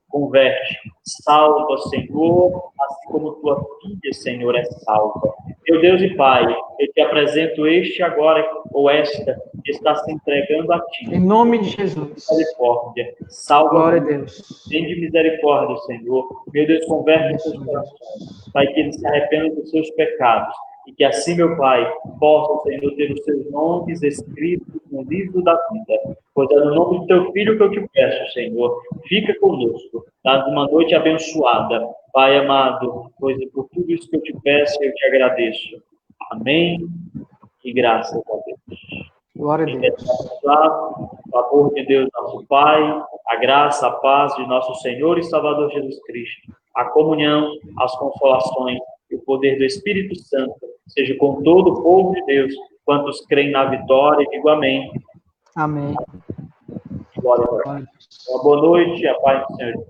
converte, salva, Senhor, assim como tua filha, Senhor, é salva. Meu Deus e Pai, eu te apresento este agora, ou esta, que está se entregando a ti. Em nome de Jesus. Misericórdia, salva. Glória a Deus. Tem de misericórdia, Senhor. Meu Deus, converte os seus corações. Pai, que eles se arrependam dos seus pecados. E que assim, meu Pai, possa, Senhor, ter os seus nomes escritos no livro da vida. Pois é no nome do teu Filho que eu te peço, Senhor. Fica conosco. Dá uma noite abençoada. Pai amado, pois é por tudo isso que eu te peço e eu te agradeço. Amém. E graças a Deus. Glória a Deus. O amor de Deus, nosso Pai, a graça, a paz de nosso Senhor e Salvador Jesus Cristo, a comunhão, as consolações e o poder do Espírito Santo, seja com todo o povo de Deus, quantos creem na vitória, digo amém. Amém. Glória a Deus. Uma boa noite, a paz do Senhor.